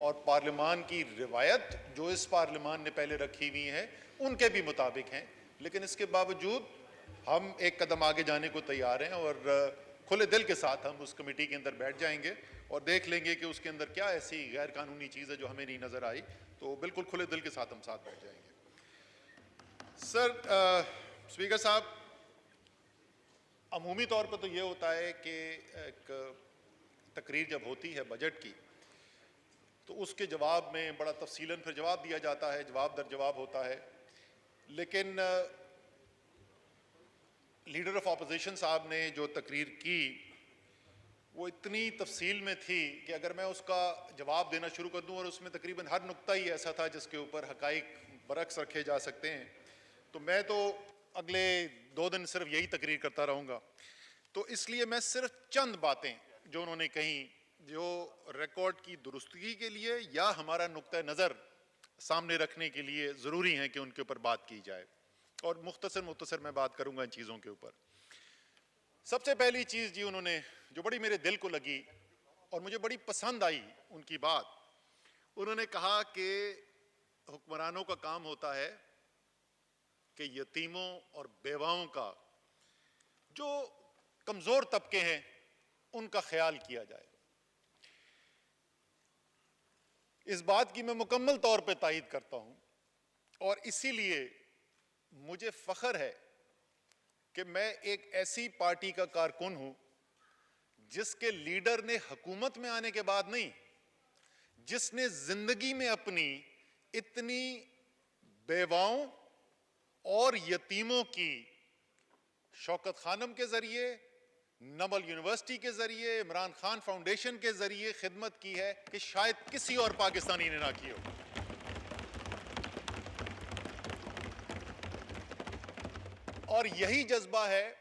اور پارلیمان کی روایت جو اس پارلیمان نے پہلے رکھی ہوئی ہیں ان کے بھی مطابق ہیں، لیکن اس کے باوجود ہم ایک قدم آگے جانے کو تیار ہیں اور کھلے دل کے ساتھ ہم اس کمیٹی کے اندر بیٹھ جائیں گے اور دیکھ لیں گے کہ اس کے اندر کیا ایسی غیر قانونی چیز ہے جو ہمیں نہیں نظر آئی، تو بالکل کھلے دل کے ساتھ ہم ساتھ بیٹھ جائیں گے۔ سر اسپیکر صاحب، عمومی طور پر تو یہ ہوتا ہے کہ ایک تقریر جب ہوتی ہے بجٹ کی تو اس کے جواب میں بڑا تفصیلاً پھر جواب دیا جاتا ہے، جواب در جواب ہوتا ہے، لیکن لیڈر آف اپوزیشن صاحب نے جو تقریر کی وہ اتنی تفصیل میں تھی کہ اگر میں اس کا جواب دینا شروع کر دوں، اور اس میں تقریباً ہر نقطہ ہی ایسا تھا جس کے اوپر حقائق برعکس رکھے جا سکتے ہیں، تو میں تو اگلے 2 دن صرف یہی تقریر کرتا رہوں گا۔ تو اس لیے میں صرف چند باتیں جو انہوں نے کہیں جو ریکارڈ کی درستگی کے لیے یا ہمارا نقطہ نظر سامنے رکھنے کے لیے ضروری ہیں کہ ان کے اوپر بات کی جائے، اور مختصر میں بات کروں گا ان چیزوں کے اوپر۔ سب سے پہلی چیز جی انہوں نے جو بڑی میرے دل کو لگی اور مجھے بڑی پسند آئی ان کی بات، انہوں نے کہا کہ حکمرانوں کا کام ہوتا ہے کہ یتیموں اور بیواؤں کا، جو کمزور طبقے ہیں ان کا خیال کیا جائے۔ اس بات کی میں مکمل طور پہ تائید کرتا ہوں، اور اسی لیے مجھے فخر ہے کہ میں ایک ایسی پارٹی کا کارکن ہوں جس کے لیڈر نے حکومت میں آنے کے بعد نہیں، جس نے زندگی میں اپنی اتنی بیواؤں اور یتیموں کی شوکت خانم کے ذریعے، نمل یونیورسٹی کے ذریعے، عمران خان فاؤنڈیشن کے ذریعے خدمت کی ہے کہ شاید کسی اور پاکستانی نے نہ کی ہو۔ اور یہی جذبہ ہے،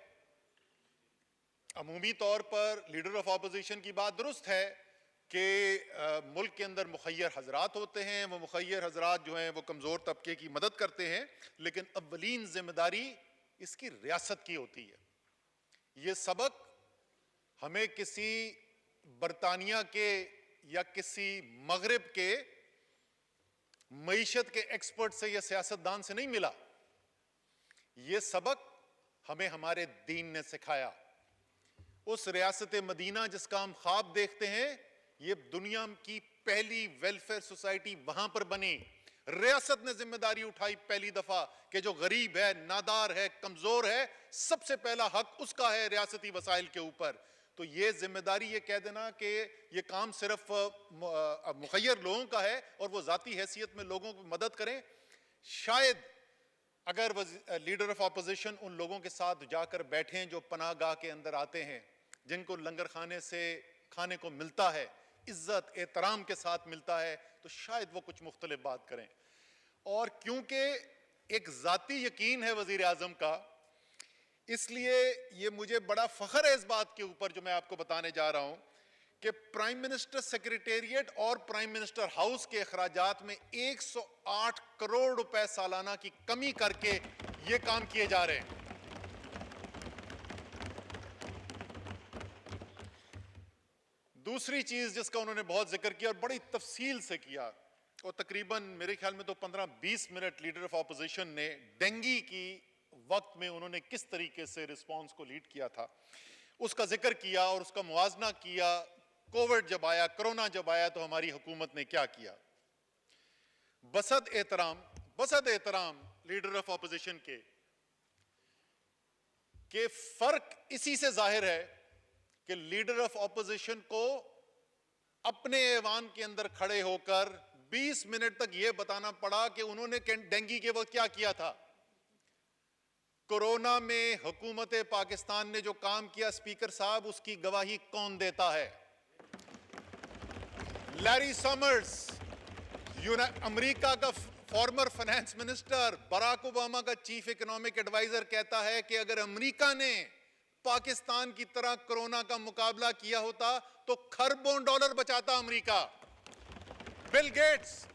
عمومی طور پر لیڈر آف اپوزیشن کی بات درست ہے کہ ملک کے اندر مخیر حضرات ہوتے ہیں، وہ مخیر حضرات جو ہیں وہ کمزور طبقے کی مدد کرتے ہیں، لیکن اولین ذمہ داری اس کی ریاست کی ہوتی ہے۔ یہ سبق ہمیں کسی برطانیہ کے یا کسی مغرب کے معیشت کے ایکسپرٹ سے یا سیاستدان سے نہیں ملا، یہ سبق ہمیں ہمارے دین نے سکھایا۔ اس ریاست مدینہ جس کا ہم خواب دیکھتے ہیں، یہ دنیا کی پہلی ویلفیئر سوسائٹی وہاں پر بنی۔ ریاست نے ذمہ داری اٹھائی پہلی دفعہ کہ جو غریب ہے، نادار ہے، کمزور ہے، سب سے پہلا حق اس کا ہے ریاستی وسائل کے اوپر۔ تو یہ ذمہ داری یہ کہہ دینا کہ یہ کام صرف مخیر لوگوں کا ہے اور وہ ذاتی حیثیت میں لوگوں کو مدد کریں، شاید اگر لیڈر آف اپوزیشن ان لوگوں کے ساتھ جا کر بیٹھیں جو پناہ گاہ کے اندر آتے ہیں، جن کو لنگر خانے سے کھانے کو ملتا ہے، عزت احترام کے ساتھ ملتا ہے، تو شاید وہ کچھ مختلف بات کریں۔ اور کیونکہ ایک ذاتی یقین ہے وزیر اعظم کا، اس لیے یہ مجھے بڑا فخر ہے اس بات کے اوپر جو میں آپ کو بتانے جا رہا ہوں کہ پرائم منسٹر سیکریٹریٹ اور پرائم منسٹر ہاؤس کے اخراجات میں 108 کروڑ روپے سالانہ کی کمی کر کے یہ کام کیے جا رہے ہیں۔ دوسری چیز جس کا انہوں نے بہت ذکر کیا اور بڑی تفصیل سے کیا، اور تقریباً میرے خیال میں تو 15-20 منٹ لیڈر آف اپوزیشن نے ڈینگی کی وقت میں انہوں نے کس طریقے سے رسپانس کو لیڈ کیا تھا اس کا ذکر کیا، اور اس کا موازنہ کیا۔ کووڈ جب آیا، کرونا جب آیا، تو ہماری حکومت نے کیا کیا۔ بسد احترام لیڈر آف اپوزیشن کے کہ فرق اسی سے ظاہر ہے کہ لیڈر آف اپوزیشن کو اپنے ایوان کے اندر کھڑے ہو کر 20 منٹ تک یہ بتانا پڑا کہ انہوں نے ڈینگی کے وقت کیا کیا تھا۔ کورونا میں حکومت پاکستان نے جو کام کیا اسپیکر صاحب، اس کی گواہی کون دیتا ہے؟ لیری سامرز، امریکہ کا former finance minister, Barack Obama کا چیف اکنامک ایڈوائزر کہتا ہے کہ اگر امریکہ نے پاکستان کی طرح کرونا کا مقابلہ کیا ہوتا تو کھربوں ڈالر بچاتا امریکہ۔ بل گیٹس،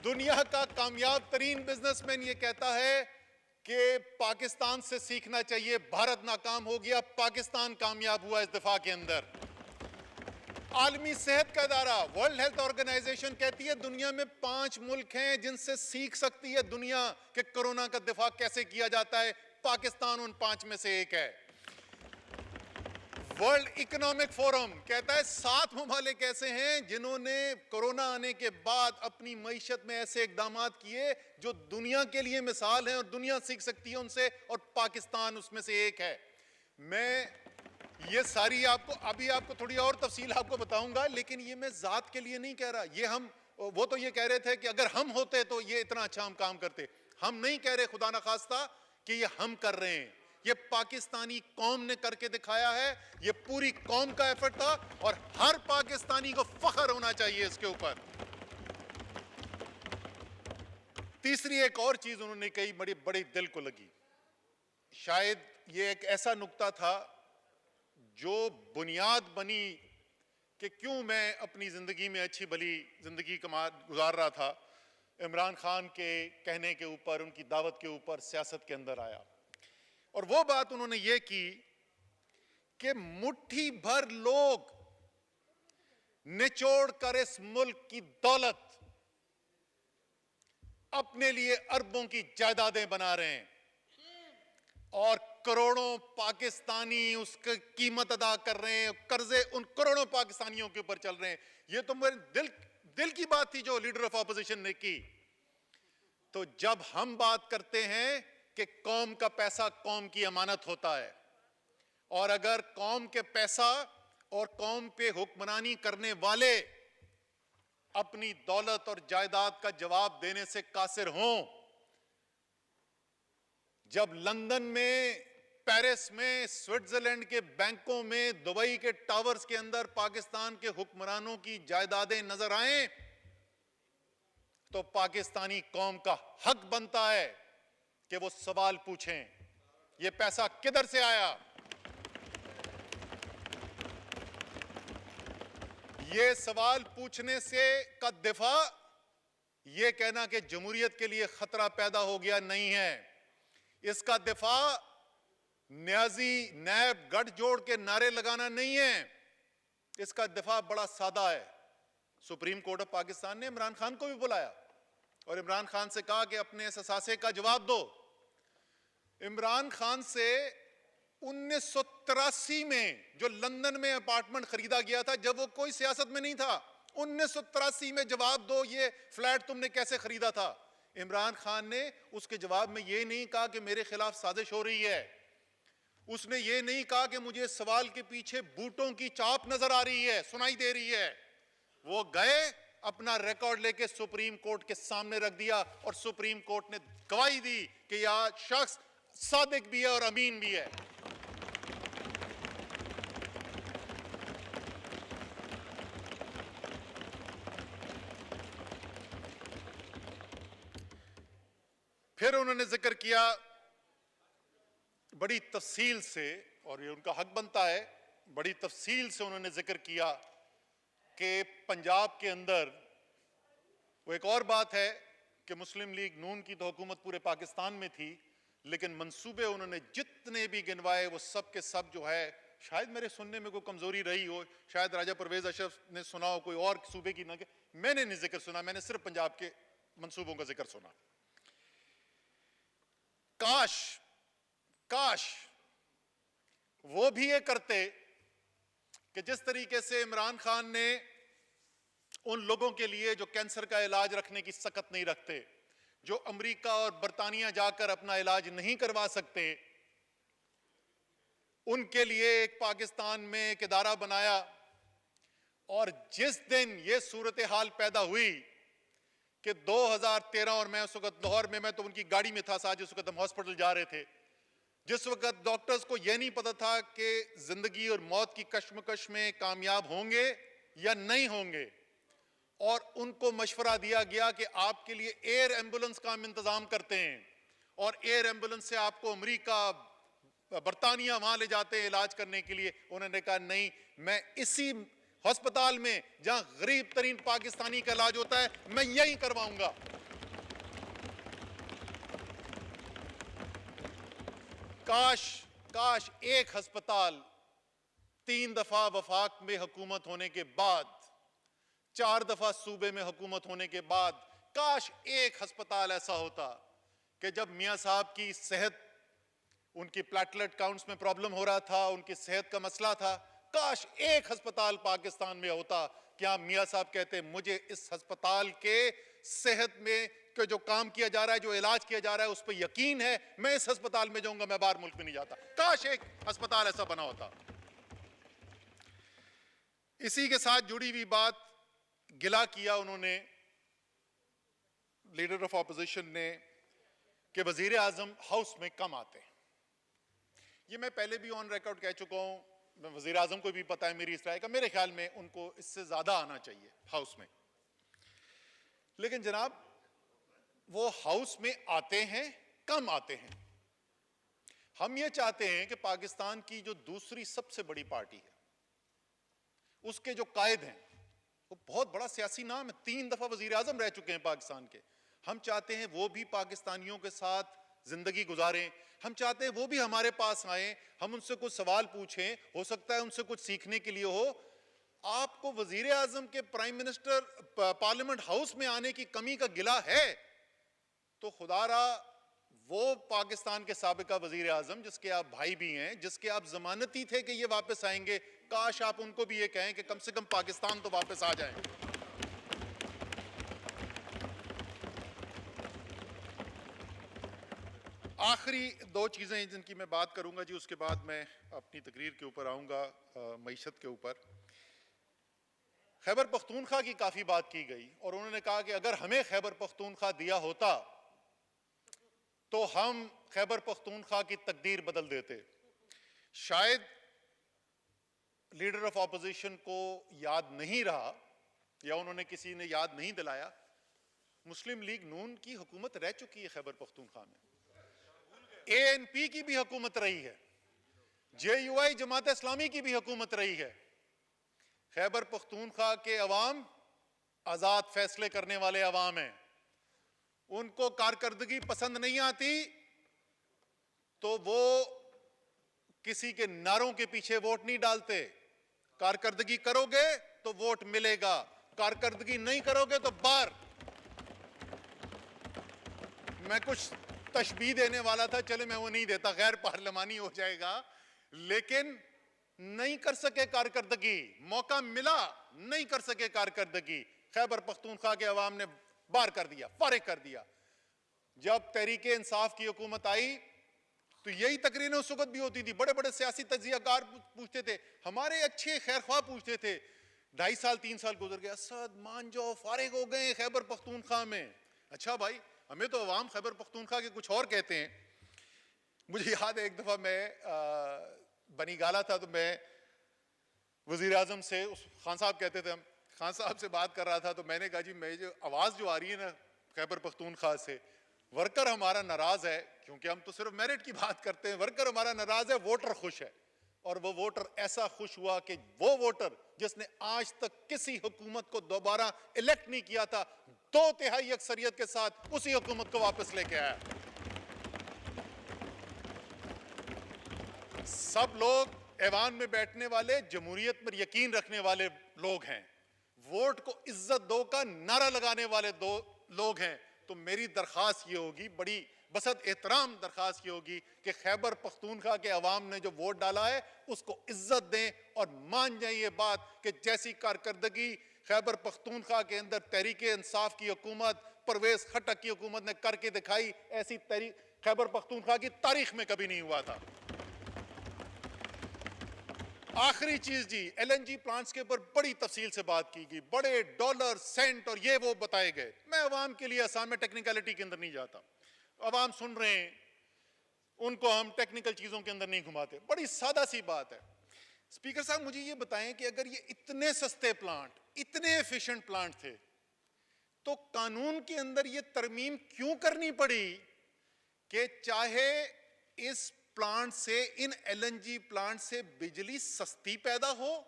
دنیا کا کامیاب ترین بزنس مین، یہ کہتا ہے کہ پاکستان سے سیکھنا چاہیے، بھارت ناکام ہو گیا، پاکستان کامیاب ہوا اس دفاع کے اندر۔ عالمی صحت کا ادارہ ورلڈ ہیلتھ آرگنائزیشن کہتی ہے دنیا میں 5 ملک ہیں جن سے سیکھ سکتی ہے دنیا کہ کورونا کا دفاع کیسے کیا جاتا ہے، پاکستان ان 5 میں سے ایک ہے۔ ورلڈ اکنامک فورم کہتا ہے 7 ممالک ایسے ہیں جنہوں نے کورونا آنے کے بعد اپنی معیشت میں ایسے اقدامات کیے جو دنیا کے لیے مثال ہیں اور دنیا سیکھ سکتی ہے ان سے، اور پاکستان اس میں سے ایک ہے۔ میں یہ ساری آپ کو تھوڑی اور تفصیل آپ کو بتاؤں گا، لیکن یہ میں ذات کے لیے نہیں کہہ رہا۔ وہ تو یہ کہہ رہے تھے کہ اگر ہم ہوتے تو یہ اتنا اچھا ہم کام کرتے۔ ہم نہیں کہہ رہے خدا نخواستہ کہ یہ ہم کر رہے ہیں، یہ پاکستانی قوم نے کر کے دکھایا ہے، یہ پوری قوم کا ایفرٹ تھا اور ہر پاکستانی کو فخر ہونا چاہیے اس کے اوپر۔ تیسری ایک اور چیز انہوں نے کہی بڑی دل کو لگی، شاید یہ ایک ایسا نقطہ تھا جو بنیاد بنی کہ کیوں میں اپنی زندگی میں اچھی بھلی زندگی گزار رہا تھا، عمران خان کے کہنے کے اوپر، ان کی دعوت کے اوپر سیاست کے اندر آیا۔ اور وہ بات انہوں نے یہ کی کہ مٹھی بھر لوگ نچوڑ کر اس ملک کی دولت اپنے لیے اربوں کی جائیدادیں بنا رہے ہیں اور کروڑوں پاکستانی اس کی قیمت ادا کر رہے ہیں، قرضے ان کروڑوں پاکستانیوں کے اوپر چل رہے ہیں۔ یہ تو میرے دل کی بات تھی جو لیڈر آف اپوزیشن نے کی۔ تو جب ہم بات کرتے ہیں کہ قوم کا پیسہ قوم کی امانت ہوتا ہے، اور اگر قوم کے پیسہ اور قوم پہ حکمرانی کرنے والے اپنی دولت اور جائیداد کا جواب دینے سے قاصر ہوں، جب لندن میں، پیرس میں، سوئٹزرلینڈ کے بینکوں میں، دبئی کے ٹاورز کے اندر پاکستان کے حکمرانوں کی جائیدادیں نظر آئیں تو پاکستانی قوم کا حق بنتا ہے کہ وہ سوال پوچھیں، یہ پیسہ کدھر سے آیا؟ یہ سوال پوچھنے سے کا دفاع یہ کہنا کہ جمہوریت کے لیے خطرہ پیدا ہو گیا نہیں ہے۔ اس کا دفاع نیازی نیب گٹھ جوڑ کے نعرے لگانا نہیں ہے، اس کا دفاع بڑا سادہ ہے۔ سپریم کورٹ آف پاکستان نے عمران خان کو بھی بلایا اور عمران خان سے کہا کہ اپنے اس اثاثے کا جواب دو۔ عمران خان سے 1983 میں جو لندن میں اپارٹمنٹ خریدا گیا تھا، جب وہ کوئی سیاست میں نہیں تھا، 1983 میں جواب دو یہ فلیٹ تم نے کیسے خریدا تھا۔ عمران خان نے اس کے جواب میں یہ نہیں کہا کہ میرے خلاف سازش ہو رہی ہے، اس نے یہ نہیں کہا کہ مجھے سوال کے پیچھے بوٹوں کی چاپ نظر آ رہی ہے، سنائی دے رہی ہے۔ وہ گئے اپنا ریکارڈ لے کے سپریم کورٹ کے سامنے رکھ دیا اور سپریم کورٹ نے گواہی دی کہ یہ شخص صادق بھی ہے اور امین بھی ہے۔ پھر انہوں نے ذکر کیا بڑی تفصیل سے، اور یہ ان کا حق بنتا ہے، بڑی تفصیل سے انہوں نے ذکر کیا کہ پنجاب کے اندر وہ ایک اور بات ہے کہ مسلم لیگ نون کی تو حکومت پورے پاکستان میں تھی، لیکن منصوبے انہوں نے جتنے بھی گنوائے وہ سب کے سب جو ہے، شاید میرے سننے میں کوئی کمزوری رہی ہو، شاید راجہ پرویز اشرف نے سنا ہو، کوئی اور صوبے کی نہ، میں نے نہیں ذکر سنا، میں نے صرف پنجاب کے منصوبوں کا ذکر سنا۔ کاش وہ بھی یہ کرتے کہ جس طریقے سے عمران خان نے ان لوگوں کے لیے جو کینسر کا علاج رکھنے کی سکت نہیں رکھتے، جو امریکہ اور برطانیہ جا کر اپنا علاج نہیں کروا سکتے، ان کے لیے ایک پاکستان میں ایک ادارہ بنایا۔ اور جس دن یہ صورتحال پیدا ہوئی کہ 2013، اور میں اس وقت لاہور میں تو ان کی گاڑی میں تھا ساتھ، جس وقت ہم ہاسپٹل جا رہے تھے، جس وقت ڈاکٹرز کو یہ نہیں پتا تھا کہ زندگی اور موت کی کشمکش میں کامیاب ہوں گے یا نہیں ہوں گے، اور ان کو مشورہ دیا گیا کہ آپ کے لیے ایئر ایمبولنس کا ہم انتظام کرتے ہیں، اور ایئر ایمبولنس سے آپ کو امریکہ، برطانیہ وہاں لے جاتے ہیں علاج کرنے کے لیے۔ انہوں نے کہا نہیں، میں اسی ہسپتال میں جہاں غریب ترین پاکستانی کا علاج ہوتا ہے میں یہی کرواؤں گا۔ کاش ایک ہسپتال 3 دفعہ وفاق میں حکومت ہونے کے بعد، 4 دفعہ صوبے میں حکومت ہونے کے بعد، کاش ایک ہسپتال ایسا ہوتا کہ جب میاں صاحب کی صحت، ان کی پلیٹلیٹ کاؤنٹس میں پرابلم ہو رہا تھا، ان کی صحت کا مسئلہ تھا، کاش ایک ہسپتال پاکستان میں ہوتا کہ آپ میاں صاحب کہتے مجھے اس ہسپتال کے صحت میں جو کام کیا جا رہا ہے، جو علاج کیا جا رہا ہے، اس پہ یقین ہے، میں اس ہسپتال میں جاؤں گا، میں باہر ملک میں نہیں جاتا۔ کاش ایک ہسپتال ایسا بنا ہوتا۔ اسی کے ساتھ جڑی ہوئی بات، گلا کیا انہوں نے، لیڈر آف اپوزیشن نے، کہ وزیر اعظم ہاؤس میں کم آتے ہیں۔ یہ میں پہلے بھی آن ریکارڈ کہہ چکا ہوں، وزیر اعظم کو بھی پتا ہے میری اس رائے کا، میرے خیال میں ان کو اس سے زیادہ آنا چاہیے ہاؤس میں۔ لیکن جناب وہ ہاؤس میں آتے ہیں، کم آتے ہیں۔ ہم یہ چاہتے ہیں کہ پاکستان کی جو دوسری سب سے بڑی پارٹی ہے، اس کے جو قائد ہیں، وہ بہت بڑا سیاسی نام ہے، 3 دفعہ وزیر اعظم رہ چکے ہیں پاکستان کے، ہم چاہتے ہیں وہ بھی پاکستانیوں کے ساتھ زندگی گزاریں، ہم چاہتے ہیں وہ بھی ہمارے پاس آئیں، ہم ان سے کچھ سوال پوچھیں، ہو سکتا ہے ان سے کچھ سیکھنے کے لیے ہو۔ آپ کو وزیر اعظم کے پرائم منسٹر پارلیمنٹ ہاؤس میں آنے کی کمی کا گلہ ہے تو خدا را وہ پاکستان کے سابقہ وزیر اعظم جس کے آپ بھائی بھی ہیں، جس کے آپ ضمانتی تھے کہ یہ واپس آئیں گے، کاش آپ ان کو بھی یہ کہیں کہ کم سے کم پاکستان تو واپس آ جائیں۔ آخری 2 چیزیں جن کی میں بات کروں گا جی، اس کے بعد میں اپنی تقریر کے اوپر آؤں گا، معیشت کے اوپر۔ خیبر پختونخوا کی کافی بات کی گئی اور انہوں نے کہا کہ اگر ہمیں خیبر پختونخوا دیا ہوتا تو ہم خیبر پختونخوا کی تقدیر بدل دیتے۔ شاید لیڈر آف اپوزیشن کو یاد نہیں رہا یا انہوں نے کسی نے یاد نہیں دلایا، مسلم لیگ نون کی حکومت رہ چکی ہے خیبر پختونخوا میں، اے این پی کی بھی حکومت رہی ہے، جے یو آئی جماعت اسلامی کی بھی حکومت رہی ہے۔ خیبر پختونخوا کے عوام آزاد فیصلے کرنے والے عوام ہیں، ان کو کارکردگی پسند نہیں آتی تو وہ کسی کے نعروں کے پیچھے ووٹ نہیں ڈالتے۔ کارکردگی کرو گے تو ووٹ ملے گا، کارکردگی نہیں کرو گے تو باہر۔ میں کچھ تشبیہ دینے والا تھا، چلے میں وہ نہیں دیتا، غیر پارلیمانی ہو جائے گا، لیکن نہیں کر سکے کارکردگی، موقع ملا نہیں کر سکے کارکردگی، خیبر پختونخوا کے عوام نے باہر کر دیا، فارغ کر دیا۔ جب تحریک انصاف کی حکومت آئی تو یہی تقریریں اس وقت بھی ہوتی تھی، بڑے بڑے سیاسی تجزیہ کار پوچھتے تھے، ہمارے اچھے خیر خواہ پوچھتے تھے، 2.5 سال 3 سال گزر گیا، اسد مان جاؤ فارغ ہو گئے خیبر پختونخوا میں۔ اچھا بھائی، ہمیں تو عوام خیبر پختونخوا کے کچھ اور کہتے ہیں۔ مجھے یاد ہے ایک دفعہ میں بنی گالا تھا تو میں وزیر اعظم سے، خان صاحب کہتے تھے، ہم خان صاحب سے بات کر رہا تھا تو میں نے کہا جی میں جو آواز جو آ رہی ہے نا خیبر پختونخوا سے، ورکر ہمارا ناراض ہے، کیونکہ ہم تو صرف میرٹ کی بات کرتے ہیں، ورکر ہمارا ناراض ہے، ووٹر خوش ہے۔ اور وہ ووٹر ایسا خوش ہوا کہ وہ ووٹر جس نے آج تک کسی حکومت کو دوبارہ الیکٹ نہیں کیا تھا، 2/3 اکثریت کے ساتھ اسی حکومت کو واپس لے کے آیا۔ سب لوگ ایوان میں بیٹھنے والے جمہوریت پر یقین رکھنے والے لوگ ہیں، ووٹ کو عزت دو کا نعرہ لگانے والے لوگ ہیں۔ تو میری درخواست یہ ہوگی، بڑی بسط احترام درخواست یہ ہوگی کہ خیبر پختونخوا کے عوام نے جو ووٹ ڈالا ہے اس کو عزت دیں اور مان جائیں یہ بات کہ جیسی کارکردگی خیبر پختونخوا کے اندر تحریک انصاف کی حکومت، پرویز خٹک کی حکومت نے کر کے دکھائی، ایسی خیبر پختونخوا کی تاریخ میں کبھی نہیں ہوا تھا۔ آخری چیز جی، ایل این جی پلانٹس کے اوپر بڑی تفصیل سے بات کی گئی، بڑے ڈالر سینٹ اور یہ وہ بتائے گئے۔ میں عوام کے لیے آسان میں ٹیکنیکلٹی کے اندر نہیں جاتا، عوام سن رہے ہیں، ان کو ہم ٹیکنیکل چیزوں کے اندر نہیں گھماتے، بڑی سادہ سی بات ہے۔ اسپیکر صاحب مجھے یہ بتائیں کہ اگر یہ اتنے سستے پلانٹ، اتنے ایفیشنٹ پلانٹ تھے تو قانون کے اندر یہ ترمیم کیوں کرنی پڑی کہ چاہے اس پلانٹ سے، ان ایل این جی پلانٹ سے بجلی سستی پیدا ہو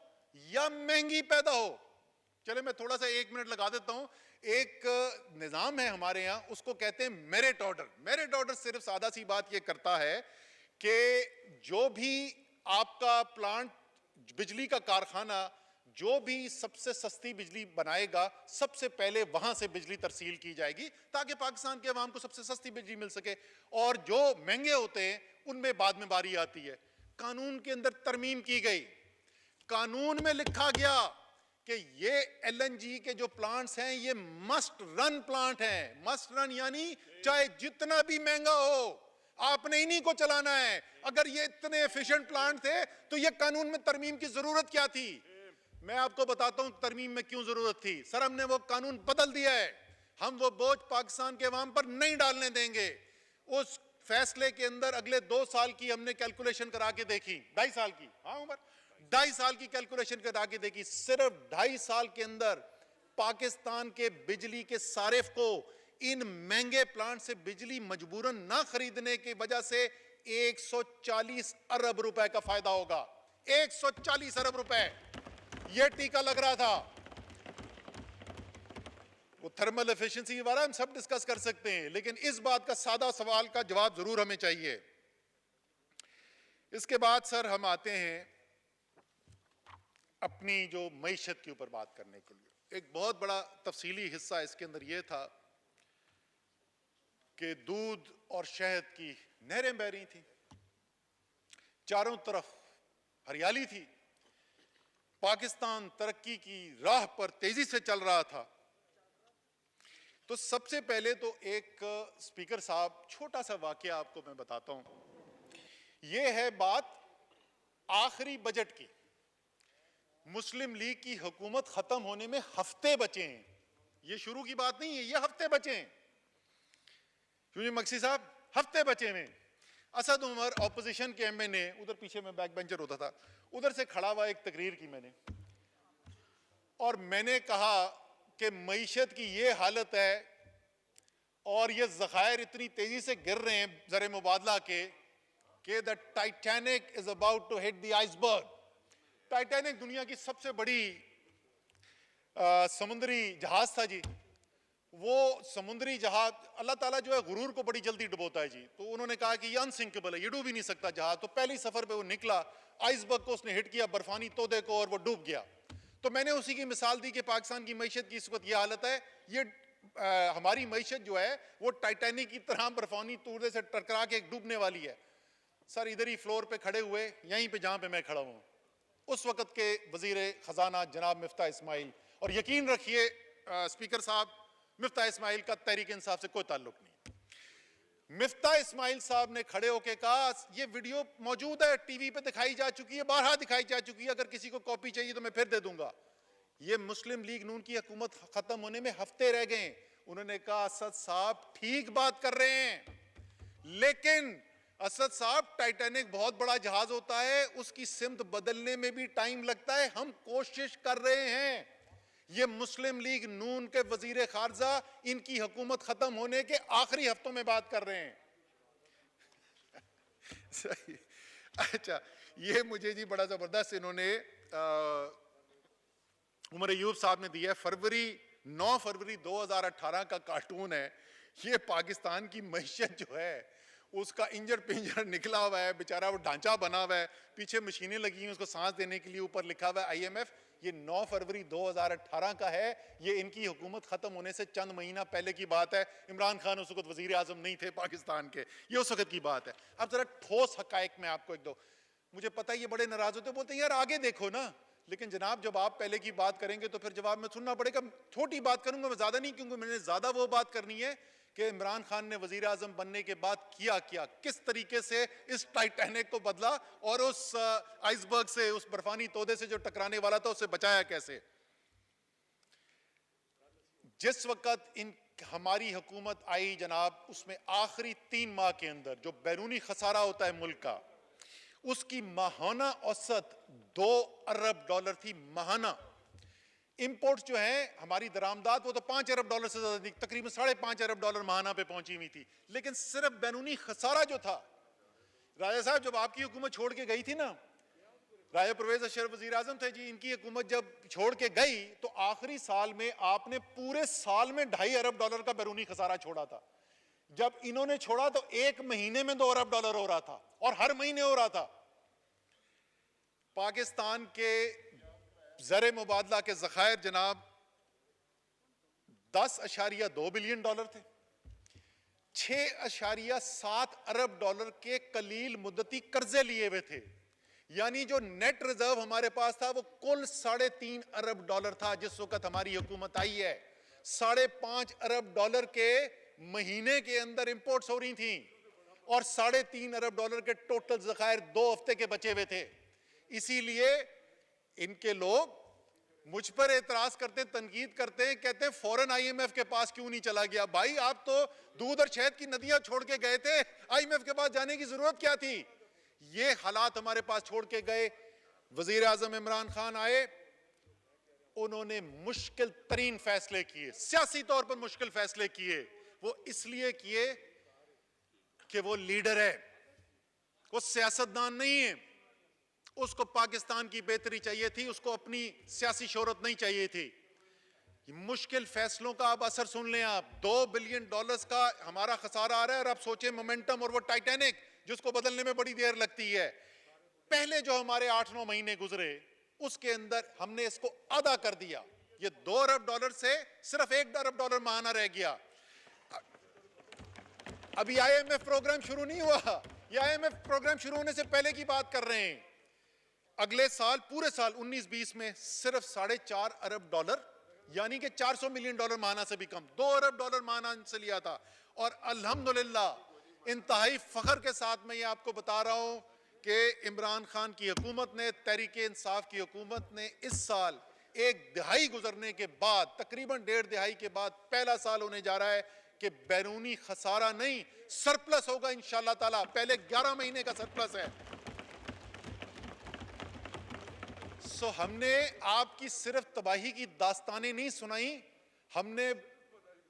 یا مہنگی پیدا ہو؟ چلے میں تھوڑا سا 1 منٹ لگا دیتا ہوں۔ ایک نظام ہے ہمارے ہاں، اس کو کہتے ہیں میرٹ آرڈر۔ میرٹ آرڈر صرف سادہ سی بات یہ کرتا ہے کہ جو بھی آپ کا پلانٹ بجلی کا کارخانہ جو بھی سب سے سستی بجلی بنائے گا سب سے پہلے وہاں سے بجلی ترسیل کی جائے گی تاکہ پاکستان کے عوام کو سب سے سستی بجلی مل سکے، اور جو مہنگے ہوتے ہیں ان میں بعد میں باری آتی ہے۔ قانون کے اندر ترمیم کی گئی، قانون میں لکھا گیا کہ یہ ایل این جی کے جو پلانٹس ہیں یہ مسٹ رن پلانٹ ہیں۔ مسٹ رن یعنی چاہے جتنا بھی مہنگا ہو آپ نے انہی کو چلانا ہے۔ اگر یہ اتنے ایفیشنٹ پلانٹ تھے تو یہ قانون میں ترمیم کی ضرورت کیا تھی؟ میں آپ کو بتاتا ہوں ترمیم میں کیوں ضرورت تھی۔ سر ہم نے وہ قانون بدل دیا ہے، ہم وہ بوجھ پاکستان کے عوام پر نہیں ڈالنے دیں گے۔ اس فیصلے کے اندر اگلے 2 سال کی ہم نے کیلکولیشن کرا کے دیکھی، 2.5 سال کی، ہاں عمر 2.5 سال کی کیلکولیشن کرا کے دیکھی، صرف 2.5 سال کے اندر پاکستان کے بجلی کے صارف کو ان مہنگے پلانٹ سے بجلی مجبوراً نہ خریدنے کی وجہ سے 140 ارب روپے کا فائدہ ہوگا۔ 140 ارب روپے یہ ٹیکہ لگ رہا تھا۔ وہ تھرمل ایفیشنسی کے بارے میں ہم سب ڈسکس کر سکتے ہیں، لیکن اس بات کا سادہ سوال کا جواب ضرور ہمیں چاہیے۔ اس کے بعد سر ہم آتے ہیں اپنی جو معیشت کے اوپر بات کرنے کے لیے۔ ایک بہت بڑا تفصیلی حصہ اس کے اندر یہ تھا کہ دودھ اور شہد کی نہریں بہہ رہی تھیں، چاروں طرف ہریالی تھی، پاکستان ترقی کی راہ پر تیزی سے چل رہا تھا۔ تو سب سے پہلے تو ایک اسپیکر صاحب چھوٹا سا واقعہ آپ کو میں بتاتا ہوں۔ یہ ہے بات آخری بجٹ کی، مسلم لیگ کی حکومت ختم ہونے میں ہفتے بچے ہیں۔ یہ شروع کی بات نہیں ہے، یہ ہفتے بچے ہیں۔ کیونکہ مکسی صاحب ہفتے بچے میں اسد عمر اپوزیشن کے ایم این اے، ادھر پیچھے میں بیک بینچر ہوتا تھا، ادھر سے کھڑا ہوا ایک تقریر کی میں نے، اور میں نے کہا کہ معیشت کی یہ حالت ہے اور یہ ذخائر اتنی تیزی سے گر رہے ہیں زر مبادلہ کے کہ the Titanic is about to hit the iceberg۔ Titanic دنیا کی سب سے بڑی سمندری جہاز تھا جی۔ وہ سمندری جہاز اللہ تعالیٰ جو ہے غرور کو بڑی جلدی ڈبوتا ہے جی، تو انہوں نے کہا کہ یہ انسنکیبل ہے، یہ ڈوب ہی نہیں سکتا جہاز۔ تو پہلی سفر پہ وہ نکلا، آئس برگ کو اس نے ہٹ کیا، برفانی تودے کو، اور وہ ڈوب گیا۔ تو میں نے اسی کی مثال دی کہ پاکستان کی معیشت کی اس وقت یہ حالت ہے، یہ ہماری معیشت جو ہے وہ ٹائٹینک کی طرح برفانی تودے سے ٹکرا کے ڈوبنے والی ہے۔ سر ادھر ہی فلور پہ کھڑے ہوئے، یہیں پہ جہاں پہ میں کھڑا ہوں، اس وقت کے وزیر خزانہ جناب مفتاح اسماعیل، اور یقین رکھیے اسپیکر صاحب مفتاح اسماعیل کا تحریک انصاف سے کوئی تعلق نہیں۔ مفتاح اسماعیل صاحب نے کھڑے ہو کے کہا یہ ویڈیو موجود ہے، ٹی وی پہ دکھائی جا چکی ہے، بارہا دکھائی جا چکی ہے، اگر کسی کو کاپی چاہیے تو میں پھر دے دوں گا۔ یہ مسلم لیگ نون کی حکومت ختم ہونے میں ہفتے رہ گئے۔ انہوں نے کہا اسد صاحب ٹھیک بات کر رہے ہیں، لیکن اسد صاحب ٹائٹینک بہت بڑا جہاز ہوتا ہے، اس کی سمت بدلنے میں بھی ٹائم لگتا ہے، ہم کوشش کر رہے ہیں۔ یہ مسلم لیگ نون کے وزیر خارجہ ان کی حکومت ختم ہونے کے آخری ہفتوں میں بات کر رہے ہیں۔ اچھا یہ مجھے جی بڑا زبردست انہوں نے عمر ایوب صاحب نے دیا ہے، 9 فروری 2018 کا کارٹون ہے یہ۔ پاکستان کی معیشت جو ہے اس کا انجر پنجر نکلا ہوا ہے، بیچارہ وہ ڈھانچہ بنا ہوا ہے، پیچھے مشینیں لگی ہیں اس کو سانس دینے کے لیے، اوپر لکھا ہوا ہے آئی ایم ایف۔ یہ 9 فروری 2018 کا ہے، یہ ان کی حکومت ختم ہونے سے چند مہینہ پہلے کی بات ہے۔ عمران خان اس وقت وزیر اعظم نہیں تھے پاکستان کے، یہ اس وقت کی بات ہے۔ اب ذرا ٹھوس حقائق میں آپ کو ایک دو، مجھے پتہ ہے یہ بڑے ناراض ہوتے، بولتے ہیں یار آگے دیکھو نا، لیکن جناب جب آپ پہلے کی بات کریں گے تو پھر جواب میں سننا پڑے گا۔ چھوٹی بات کروں گا میں، زیادہ نہیں، کیونکہ میں نے زیادہ وہ بات کرنی ہے کہ عمران خان نے وزیر اعظم بننے کے بعد کیا کس طریقے سے اس ٹائٹینک کو بدلا اور اس آئس برگ سے، اس برفانی تودے سے جو ٹکرانے والا تھا اسے بچایا کیسے۔ جس وقت ہماری حکومت آئی جناب، اس میں آخری 3 ماہ کے اندر جو بیرونی خسارہ ہوتا ہے ملک کا، اس کی ماہانہ اوسط 2 ارب ڈالر تھی ماہانہ۔ امپورٹس جو ہیں ہماری درآمدات وہ تو 5 ارب ڈالر سے زیادہ تھی، تقریباً 5.5 ارب ڈالر ماہانہ پہ پہنچی ہوئی تھی، لیکن صرف بیرونی خسارہ جو تھا، راجہ صاحب جب آپ کی حکومت چھوڑ کے گئی تھی نا، راجہ پرویز اشرف وزیر اعظم تھے جی، ان کی حکومت جب چھوڑ کے گئی تو آخری سال میں آپ نے پورے سال میں 2.5 ارب ڈالر کا بیرونی خسارہ چھوڑا تھا۔ جب انہوں نے چھوڑا تو ایک مہینے میں 2 ارب ڈالر ہو رہا تھا، اور ہر مہینے ہو رہا تھا۔ پاکستان کے زر مبادلہ کے ذخائر جناب 10.2 بلین ڈالر تھے. 6.7 ارب ڈالر کے قلیل مدتی قرضے لیے ہوئے تھے. یعنی جو نیٹ ریزرو ہمارے پاس تھا وہ کل 3.5 ارب ڈالر تھا جس وقت ہماری حکومت آئی ہے. 5.5 ارب ڈالر کے مہینے کے اندر امپورٹس ہو رہی تھیں اور 3.5 ارب ڈالر کے ٹوٹل ذخائر 2 ہفتے کے بچے ہوئے تھے. اسی لیے ان کے لوگ مجھ پر اعتراض کرتے ہیں, تنقید کرتے ہیں, کہتے ہیں فوراً آئی ایم ایف کے پاس کیوں نہیں چلا گیا. بھائی آپ تو دودھ اور شہد کی ندیاں چھوڑ کے گئے تھے, آئی ایم ایف کے پاس جانے کی ضرورت کیا تھی. یہ حالات ہمارے پاس چھوڑ کے گئے. وزیر اعظم عمران خان آئے, انہوں نے مشکل ترین فیصلے کیے, سیاسی طور پر مشکل فیصلے کیے. وہ اس لیے کیے کہ وہ لیڈر ہے, وہ سیاستدان نہیں ہے. اس کو پاکستان کی بہتری چاہیے تھی, اس کو اپنی سیاسی شہرت نہیں چاہیے تھی. مشکل فیصلوں کا آپ اثر سن لیں. آپ 2 بلین ڈالرز کا ہمارا خسارہ آ رہا ہے اور آپ سوچیں مومنٹم اور وہ ٹائٹینک جس کو بدلنے میں بڑی دیر لگتی ہے. پہلے جو ہمارے 8-9 مہینے گزرے اس کے اندر ہم نے اس کو آدھا کر دیا. یہ 2 ارب ڈالر سے صرف 1 ارب ڈالر ماہانہ رہ گیا. ابھی آئی ایم ایف پروگرام شروع نہیں ہوا, یہ آئی ایم ایف پروگرام شروع ہونے سے پہلے کی بات کر رہے ہیں. اگلے سال پورے سال 19-20 میں صرف 4.5 ارب ڈالر یعنی کہ 400 ملین ڈالر ماہانہ سے بھی کم, 2 ارب ڈالر ماہانہ سے لیا تھا. اور الحمدللہ انتہائی فخر کے ساتھ میں یہ آپ کو بتا رہا ہوں کہ عمران خان کی حکومت نے, تحریک انصاف کی حکومت نے اس سال 1 دہائی گزرنے کے بعد, تقریباً 1.5 دہائی کے بعد پہلا سال ہونے جا رہا ہے کہ بیرونی خسارہ نہیں, سرپلس ہوگا انشاءاللہ تعالیٰ. پہلے 11 مہینے کا سرپلس ہے. ہم نے آپ کی صرف تباہی کی داستانیں نہیں سنائی, ہم نے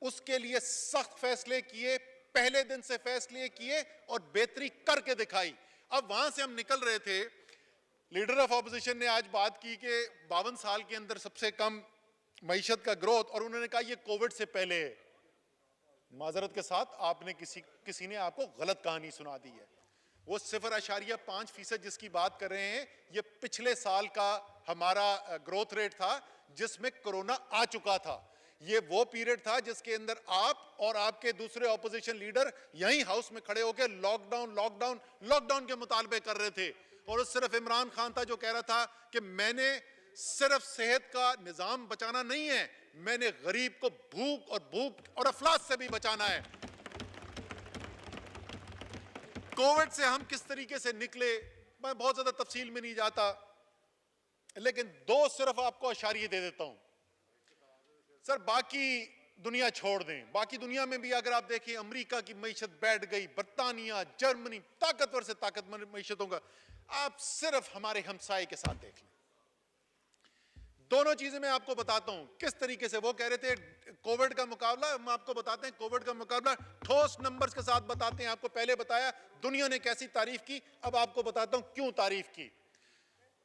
اس کے لیے سخت فیصلے کیے, پہلے دن سے فیصلے کیے اور بہتری کر کے دکھائی. اب وہاں سے ہم نکل رہے تھے, لیڈر آف اپوزیشن نے آج بات کی کہ 52 سال کے اندر سب سے کم معیشت کا گروتھ, اور انہوں نے کہا یہ کووڈ سے پہلے ہے. معذرت کے ساتھ آپ نے کسی نے آپ کو غلط کہانی سنا دی ہے. وہ 0.5% جس کی بات کر رہے ہیں یہ پچھلے سال کا ہمارا گروتھ ریٹ تھا جس میں کرونا آ چکا تھا. یہ وہ پیریڈ تھا جس کے اندر آپ اور آپ کے دوسرے اپوزیشن لیڈر یہیں ہاؤس میں کھڑے ہو کے لاک ڈاؤن کے مطالبے کر رہے تھے. اور صرف عمران خان تھا جو کہہ رہا تھا کہ میں نے صرف صحت کا نظام بچانا نہیں ہے, میں نے غریب کو بھوک اور افلاس سے بھی بچانا ہے. کووڈ سے ہم کس طریقے سے نکلے میں بہت زیادہ تفصیل میں نہیں جاتا, لیکن 2 صرف آپ کو اشاریے دے دیتا ہوں. سر باقی دنیا چھوڑ دیں, باقی دنیا میں بھی اگر آپ دیکھیں امریکہ کی معیشت بیٹھ گئی, برطانیہ, جرمنی, طاقتور سے طاقتور معیشتوں کا. آپ صرف ہمارے ہمسائے کے ساتھ دیکھ لیں. دونوں چیزیں میں آپ کو بتاتا ہوں کس طریقے سے. وہ کہہ رہے تھے کووڈ کا مقابلہ, ہم آپ کو بتاتے ہیں کووڈ کا مقابلہ ٹھوس نمبرز کے ساتھ بتاتے ہیں. آپ کو پہلے بتایا دنیا نے کیسی تعریف کی, اب آپ کو بتاتا ہوں کیوں تعریف کی.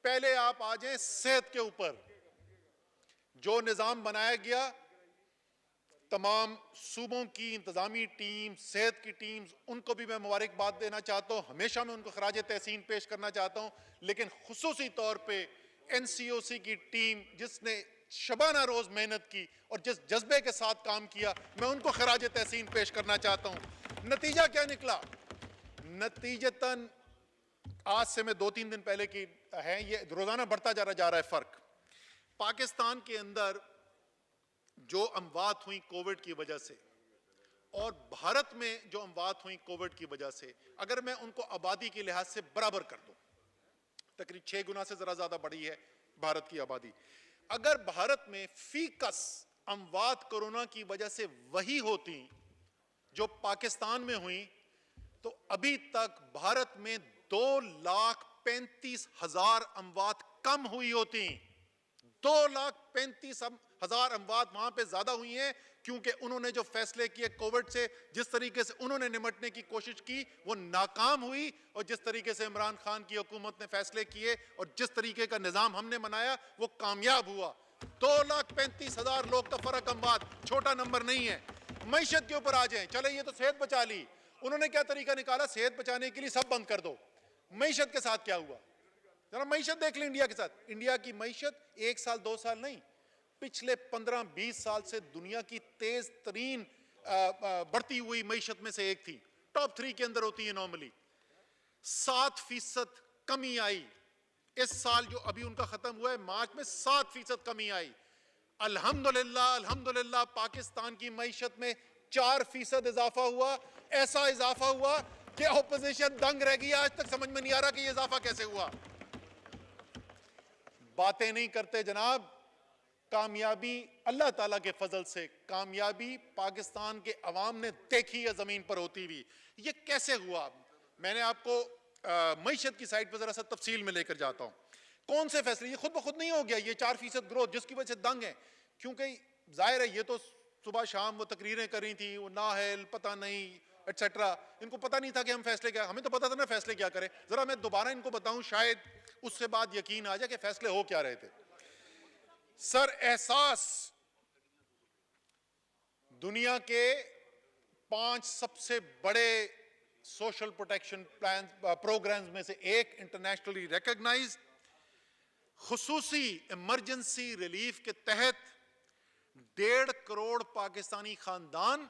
پہلے آپ آ جائیں صحت کے اوپر. جو نظام بنایا گیا, تمام صوبوں کی انتظامی ٹیم, صحت کی ٹیمز, ان کو بھی میں مبارکباد دینا چاہتا ہوں. ہمیشہ میں ان کو خراج تحسین پیش کرنا چاہتا ہوں, لیکن خصوصی طور پہ این سی او سی کی ٹیم جس نے شبانہ روز محنت کی اور جس جذبے کے ساتھ کام کیا, میں ان کو خراج تحسین پیش کرنا چاہتا ہوں. نتیجہ کیا نکلا؟ نتیجتاً آج سے میں 2-3 دن پہلے کی ہے, یہ روزانہ بڑھتا جا رہا ہے فرق. پاکستان کے اندر جو اموات ہوئیں کووڈ کی وجہ سے اور بھارت میں جو اموات ہوئیں کووڈ کی وجہ سے, اگر میں ان کو آبادی کے لحاظ سے برابر کر دوں, تقریباً 6 گنا سے ذرا زیادہ بڑھی ہے بھارت کی آبادی. اگر بھارت میں فی کس اموات کورونا کی وجہ سے وہی ہوتی جو پاکستان میں ہوئیں, تو ابھی تک بھارت میں 2,35,000 اموات کم ہوئی ہوتی. 2,35,000 اموات وہاں پہ زیادہ ہوئی ہیں کیونکہ انہوں نے جو فیصلے کیے کووڈ سے, جس طریقے سے انہوں نے نمٹنے کی کوشش کی وہ ناکام ہوئی, اور جس طریقے سے عمران خان کی حکومت نے فیصلے کیے اور جس طریقے کا نظام ہم نے بنایا وہ کامیاب ہوا. 2,35,000 لوگ کا فرق اموات چھوٹا نمبر نہیں ہے. معیشت کے اوپر آ جائیں, چلے یہ تو صحت بچا لی, انہوں نے کیا طریقہ نکالا, صحت بچانے کے لیے سب بند کر دو. معیشت کے ساتھ کیا ہوا؟ ذرا معیشت دیکھ لیں انڈیا کے ساتھ. انڈیا کی معیشت 1 سال 2 سال نہیں, پچھلے 15-20 سال سے دنیا کی تیز ترین بڑھتی ہوئی معیشت میں سے ایک تھی. ٹاپ 3 کے اندر ہوتی ہے نارملی. 7% کمی آئی اس سال جو ابھی ان کا ختم ہوا ہے مارچ میں, 7% کمی آئی. الحمدللہ پاکستان کی معیشت میں 4% اضافہ ہوا. ایسا اضافہ ہوا کہ اپوزیشن دنگ رہ گئی. آج تک سمجھ میں نہیں آ رہا کہ یہ اضافہ کیسے ہوا. باتیں نہیں کرتے جناب, کامیابی اللہ تعالیٰ کے فضل سے, کامیابی پاکستان کے عوام نے دیکھی ہے زمین پر ہوتی ہوئی. یہ کیسے ہوا؟ میں نے آپ کو معیشت کی سائٹ پر ذرا سا تفصیل میں لے کر جاتا ہوں. کون سے فیصلے؟ یہ خود بخود نہیں ہو گیا یہ 4% گروتھ جس کی وجہ سے دنگ ہے. کیونکہ ظاہر ہے یہ تو صبح شام وہ تقریریں کر رہی تھیں, وہ نااہل پتہ نہیں ایٹسیٹرا, ان کو پتہ نہیں تھا کہ ہم فیصلے کیا, ہمیں تو پتہ تھا نا فیصلے کیا کریں. ذرا میں دوبارہ ان کو بتاؤں شاید اس سے بعد یقین آ جائے کہ فیصلے ہو کیا رہے تھے. سر احساس دنیا کے 5 سب سے بڑے سوشل پروٹیکشن پروگرامز میں سے ایک, انٹرنیشنلی ریکگنائز, خصوصی ایمرجنسی ریلیف کے تحت 1.5 کروڑ پاکستانی خاندان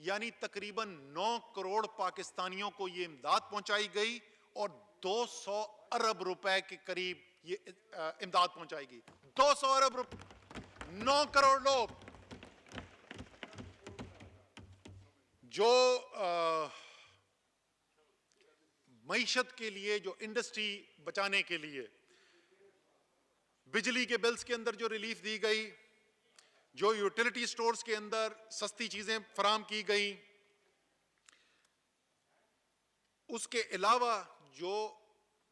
یعنی تقریباً 9 کروڑ پاکستانیوں کو یہ امداد پہنچائی گئی اور 200 ارب روپے کے قریب یہ امداد پہنچائی گئی. 200 ارب روپے, 9 کروڑ لوگ جو معیشت کے لیے, جو انڈسٹری بچانے کے لیے, بجلی کے بلز کے اندر جو ریلیف دی گئی, جو یوٹیلیٹی سٹورز کے اندر سستی چیزیں فراہم کی گئی, اس کے علاوہ جو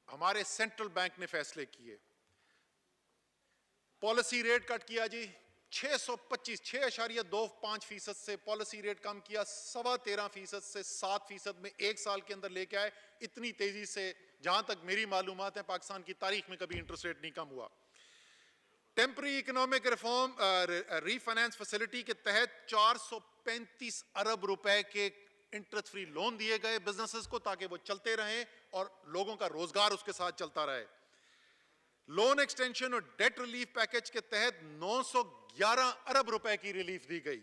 ہمارے سینٹرل بینک نے فیصلے کیے. پالیسی ریٹ کٹ کیا جی 6.25% سے پالیسی ریٹ کم کیا, 13.25% سے 7% میں 1 سال کے اندر لے کے آئے. اتنی تیزی سے جہاں تک میری معلومات ہیں پاکستان کی تاریخ میں کبھی انٹرسٹ ریٹ نہیں کم ہوا. ٹیمپرری اکنامک ریفارم ری فائنانس فیسلٹی کے تحت 435 ارب روپے کے انٹرسٹ فری لون دیے گئے بزنسز کو تاکہ وہ چلتے رہیں اور لوگوں کا روزگار اس کے ساتھ چلتا رہے. لون ایکسٹینشن اور ڈیٹ ریلیف پیکج کے تحت 911 ارب روپے کی ریلیف دی گئی.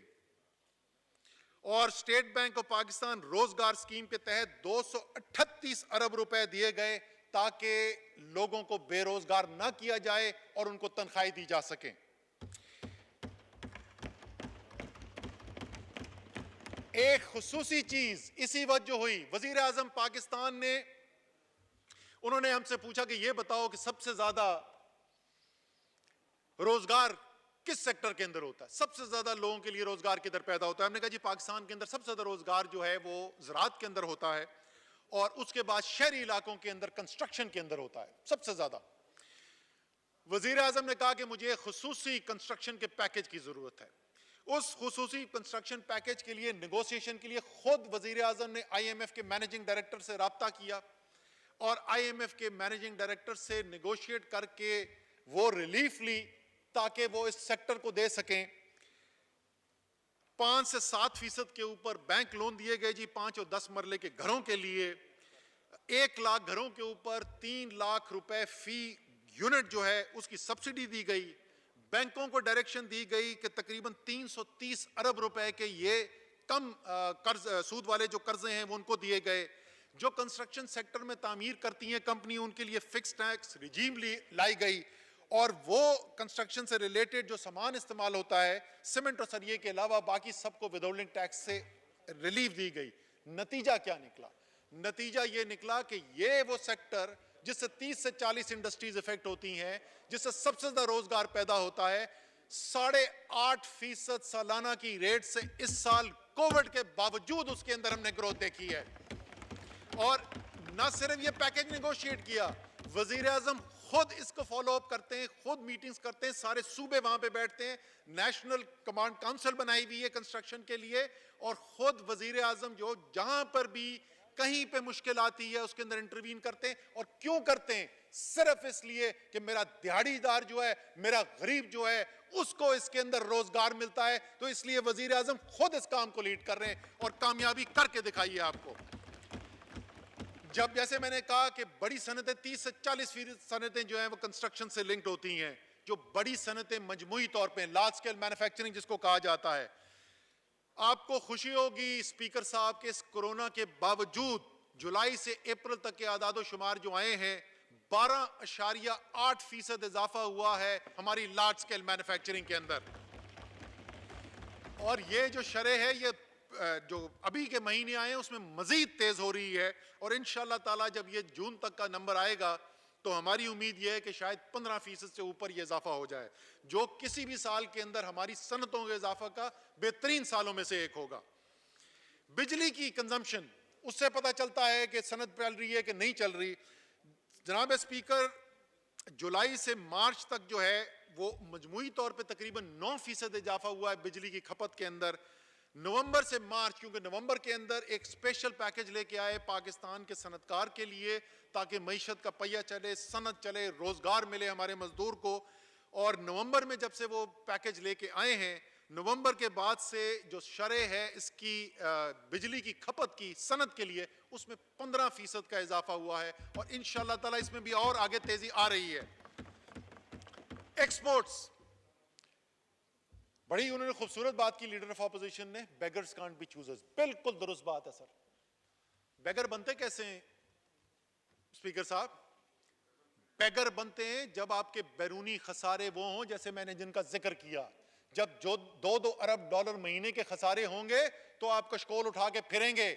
اور اسٹیٹ بینک آف پاکستان روزگار اسکیم کے تحت 238 ارب روپے دیے گئے تاکہ لوگوں کو بے روزگار نہ کیا جائے اور ان کو تنخواہیں دی جا سکیں. ایک خصوصی چیز اسی وقت جو ہوئی, وزیر اعظم پاکستان نے, انہوں نے ہم سے پوچھا کہ یہ بتاؤ کہ سب سے زیادہ روزگار کس سیکٹر کے اندر ہوتا ہے, سب سے زیادہ لوگوں کے لیے روزگار کدھر پیدا ہوتا ہے. ہم نے کہا جی پاکستان کے اندر سب سے زیادہ روزگار جو ہے وہ زراعت کے اندر ہوتا ہے اور اس کے بعد شہری علاقوں کے اندر کنسٹرکشن کے اندر ہوتا ہے سب سے زیادہ. وزیر اعظم نے کہا کہ مجھے خصوصی کنسٹرکشن کے پیکج کی ضرورت ہے. اس خصوصی کنسٹرکشن پیکج کے لیے نیگوسیشن کے لیے خود وزیر اعظم نے آئی ایم ایف کے مینیجنگ ڈائریکٹر سے رابطہ کیا اور آئی ایم ایف کے مینیجنگ ڈائریکٹر سے نیگوشیٹ کر کے وہ ریلیف لی تاکہ وہ اس سیکٹر کو دے سکیں. 5 سے 7% کے اوپر بینک لون دیے گئے جی 5 اور 10 مرلے کے گھروں کے لیے. 1 لاکھ گھروں کے اوپر 3 لاکھ روپے فی یونٹ جو ہے اس کی سبسڈی دی گئی. بینکوں کو ڈائریکشن دی گئی کہ تقریباً 330 ارب روپے کے یہ کم قرض, سود والے جو قرضے ہیں وہ ان کو دیے گئے. جو کنسٹرکشن سیکٹر میں تعمیر کرتی ہیں کمپنی ان کے لیے فکس ٹیکس رجیم لائی گئی اور وہ کنسٹرکشن سے ریلیٹڈ جو سامان استعمال ہوتا ہے سیمنٹ اور سریے کے علاوہ باقی سب کو ودہولڈنگ ٹیکس سے ریلیف دی گئی. نتیجہ کیا نکلا؟ نتیجہ یہ نکلا کہ یہ وہ سیکٹر جس سے 30 سے 40 انڈسٹریز افیکٹ ہوتی ہیں, جس سے سب سے زیادہ روزگار پیدا ہوتا ہے, 8.5% سالانہ کی ریٹ سے اس سال کووڈ کے باوجود اس کے اندر ہم نے گروتھ دیکھی ہے. اور نہ صرف یہ پیکج نیگوشیٹ کیا, وزیر اعظم خود اس کو فالو اپ کرتے ہیں, خود میٹنگز کرتے ہیں, سارے صوبے وہاں پہ بیٹھتے ہیں, نیشنل کمانڈ کاؤنسل بنائی ہوئی ہے کنسٹرکشن کے لیے اور خود وزیر اعظم جو جہاں پر بھی کہیں پہ مشکل آتی ہے اس کے اندر انٹروین کرتے ہیں. اور کیوں کرتے ہیں؟ صرف اس لیے کہ میرا دیہڑی دار جو ہے, میرا غریب جو ہے, اس کو اس کے اندر روزگار ملتا ہے. تو اس لیے وزیر اعظم خود اس کام کو لیڈ کر رہے ہیں اور کامیابی کر کے دکھائیے آپ کو. جب جیسے میں نے کہا کہ بڑی صنعتیں 30 سے 40% صنعتیں جو ہیں وہ کنسٹرکشن سے لنکڈ ہوتی ہیں, جو بڑی صنعتیں مجموعی طور پہ لارج سکیل مینوفیکچرنگ جس کو کہا جاتا ہے. آپ کو خوشی ہوگی اسپیکر صاحب کے اس کورونا کے باوجود جولائی سے اپریل تک کے اعداد و شمار جو آئے ہیں 12.8% اضافہ ہوا ہے ہماری لارج سکیل مینوفیکچرنگ کے اندر. اور یہ جو شرح ہے یہ جو ابھی کے مہینے آئے ہیں اس میں مزید تیز ہو رہی ہے, اور انشاءاللہ تعالی جب یہ جون تک کا نمبر آئے گا تو ہماری امید یہ ہے کہ شاید 15% سے اوپر یہ اضافہ ہو جائے, جو کسی بھی سال کے اندر ہماری صنعتوں کے اضافہ کا بہترین سالوں میں سے ایک ہوگا. بجلی کی کنزمپشن, اس سے پتہ چلتا ہے کہ صنعت چل رہی ہے کہ نہیں چل رہی. جناب اسپیکر, جولائی سے مارچ تک جو ہے وہ مجموعی طور پہ تقریباً 9% اضافہ ہوا ہے بجلی کی کھپت کے اندر. نومبر سے مارچ, کیونکہ نومبر کے اندر ایک اسپیشل پیکج لے کے آئے پاکستان کے صنعت کار کے لیے تاکہ معیشت کا پہیہ چلے, صنعت چلے, روزگار ملے ہمارے مزدور کو. اور نومبر میں جب سے وہ پیکج لے کے آئے ہیں, نومبر کے بعد سے جو شرح ہے اس کی بجلی کی کھپت کی صنعت کے لیے اس میں 15% کا اضافہ ہوا ہے, اور انشاءاللہ تعالی اس میں بھی اور آگے تیزی آ رہی ہے. ایکسپورٹس, بڑی انہوں نے خوبصورت بات کی لیڈر آف اپوزیشن نے, بیگرز کانٹ بی چوزرز. بالکل درست بات ہے سر. بیگر بنتے کیسے ہیں اسپیکر صاحب؟ بیگر بنتے ہیں جب آپ کے بیرونی خسارے وہ ہوں جیسے میں نے جن کا ذکر کیا. جب جو 2 ارب ڈالر مہینے کے خسارے ہوں گے تو آپ کشکول اٹھا کے پھریں گے.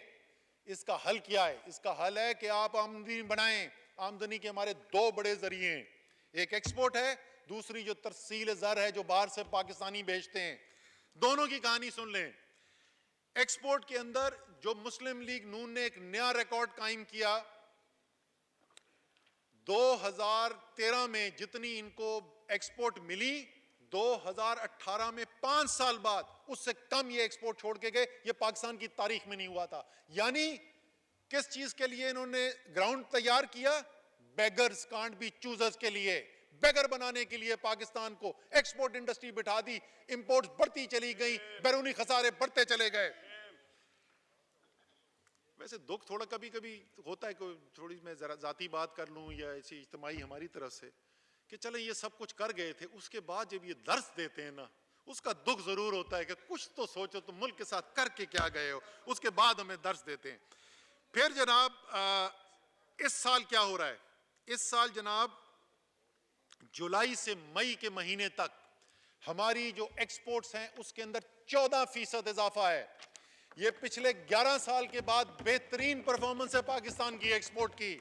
اس کا حل کیا ہے؟ اس کا حل ہے کہ آپ آمدنی بنائیں. آمدنی کے ہمارے 2 بڑے ذریعے ہیں, ایک ایکسپورٹ ہے, دوسری جو ترسیل زر ہے جو باہر سے پاکستانی بھیجتے ہیں. دونوں کی کہانی سن لیں. ایکسپورٹ کے اندر جو مسلم لیگ نون نے ایک نیا ریکارڈ قائم کیا, 2013 میں جتنی ان کو ایکسپورٹ ملی 2018 میں 5 سال بعد اس سے کم یہ ایکسپورٹ چھوڑ کے گئے. یہ پاکستان کی تاریخ میں نہیں ہوا تھا. یعنی کس چیز کے لیے انہوں نے گراؤنڈ تیار کیا؟ بیگرز کانٹ بی چوزرز کے لیے. بیگر بنانے کے لیے پاکستان کو ایکسپورٹ انڈسٹری بٹھا دی, امپورٹس بڑھتی چلی گئی, بیرونی خسارے بڑھتے چلے گئے. ویسے دکھ تھوڑا کبھی کبھی ہوتا ہے کہ تھوڑی میں ذرا ذاتی بات کر لوں یا ایسی اجتماعی ہماری طرف سے کہ چلیں یہ سب کچھ کر گئے تھے, اس کے بعد جب یہ درس دیتے ہیں نا اس کا دکھ ضرور ہوتا ہے کہ کچھ تو سوچو تم ملک کے ساتھ کر کے کیا گئے ہو. اس کے بعد ہمیں درس دیتے ہیں. پھر جناب اس سال کیا ہو رہا ہے؟ اس سال جناب جولائی سے مئی کے مہینے تک ہماری جو ایکسپورٹس ہیں اس کے اندر 14% اضافہ ہے. یہ پچھلے 11 سال کے بعد بہترین پرفارمنس ہے پاکستان کی ایکسپورٹ کی.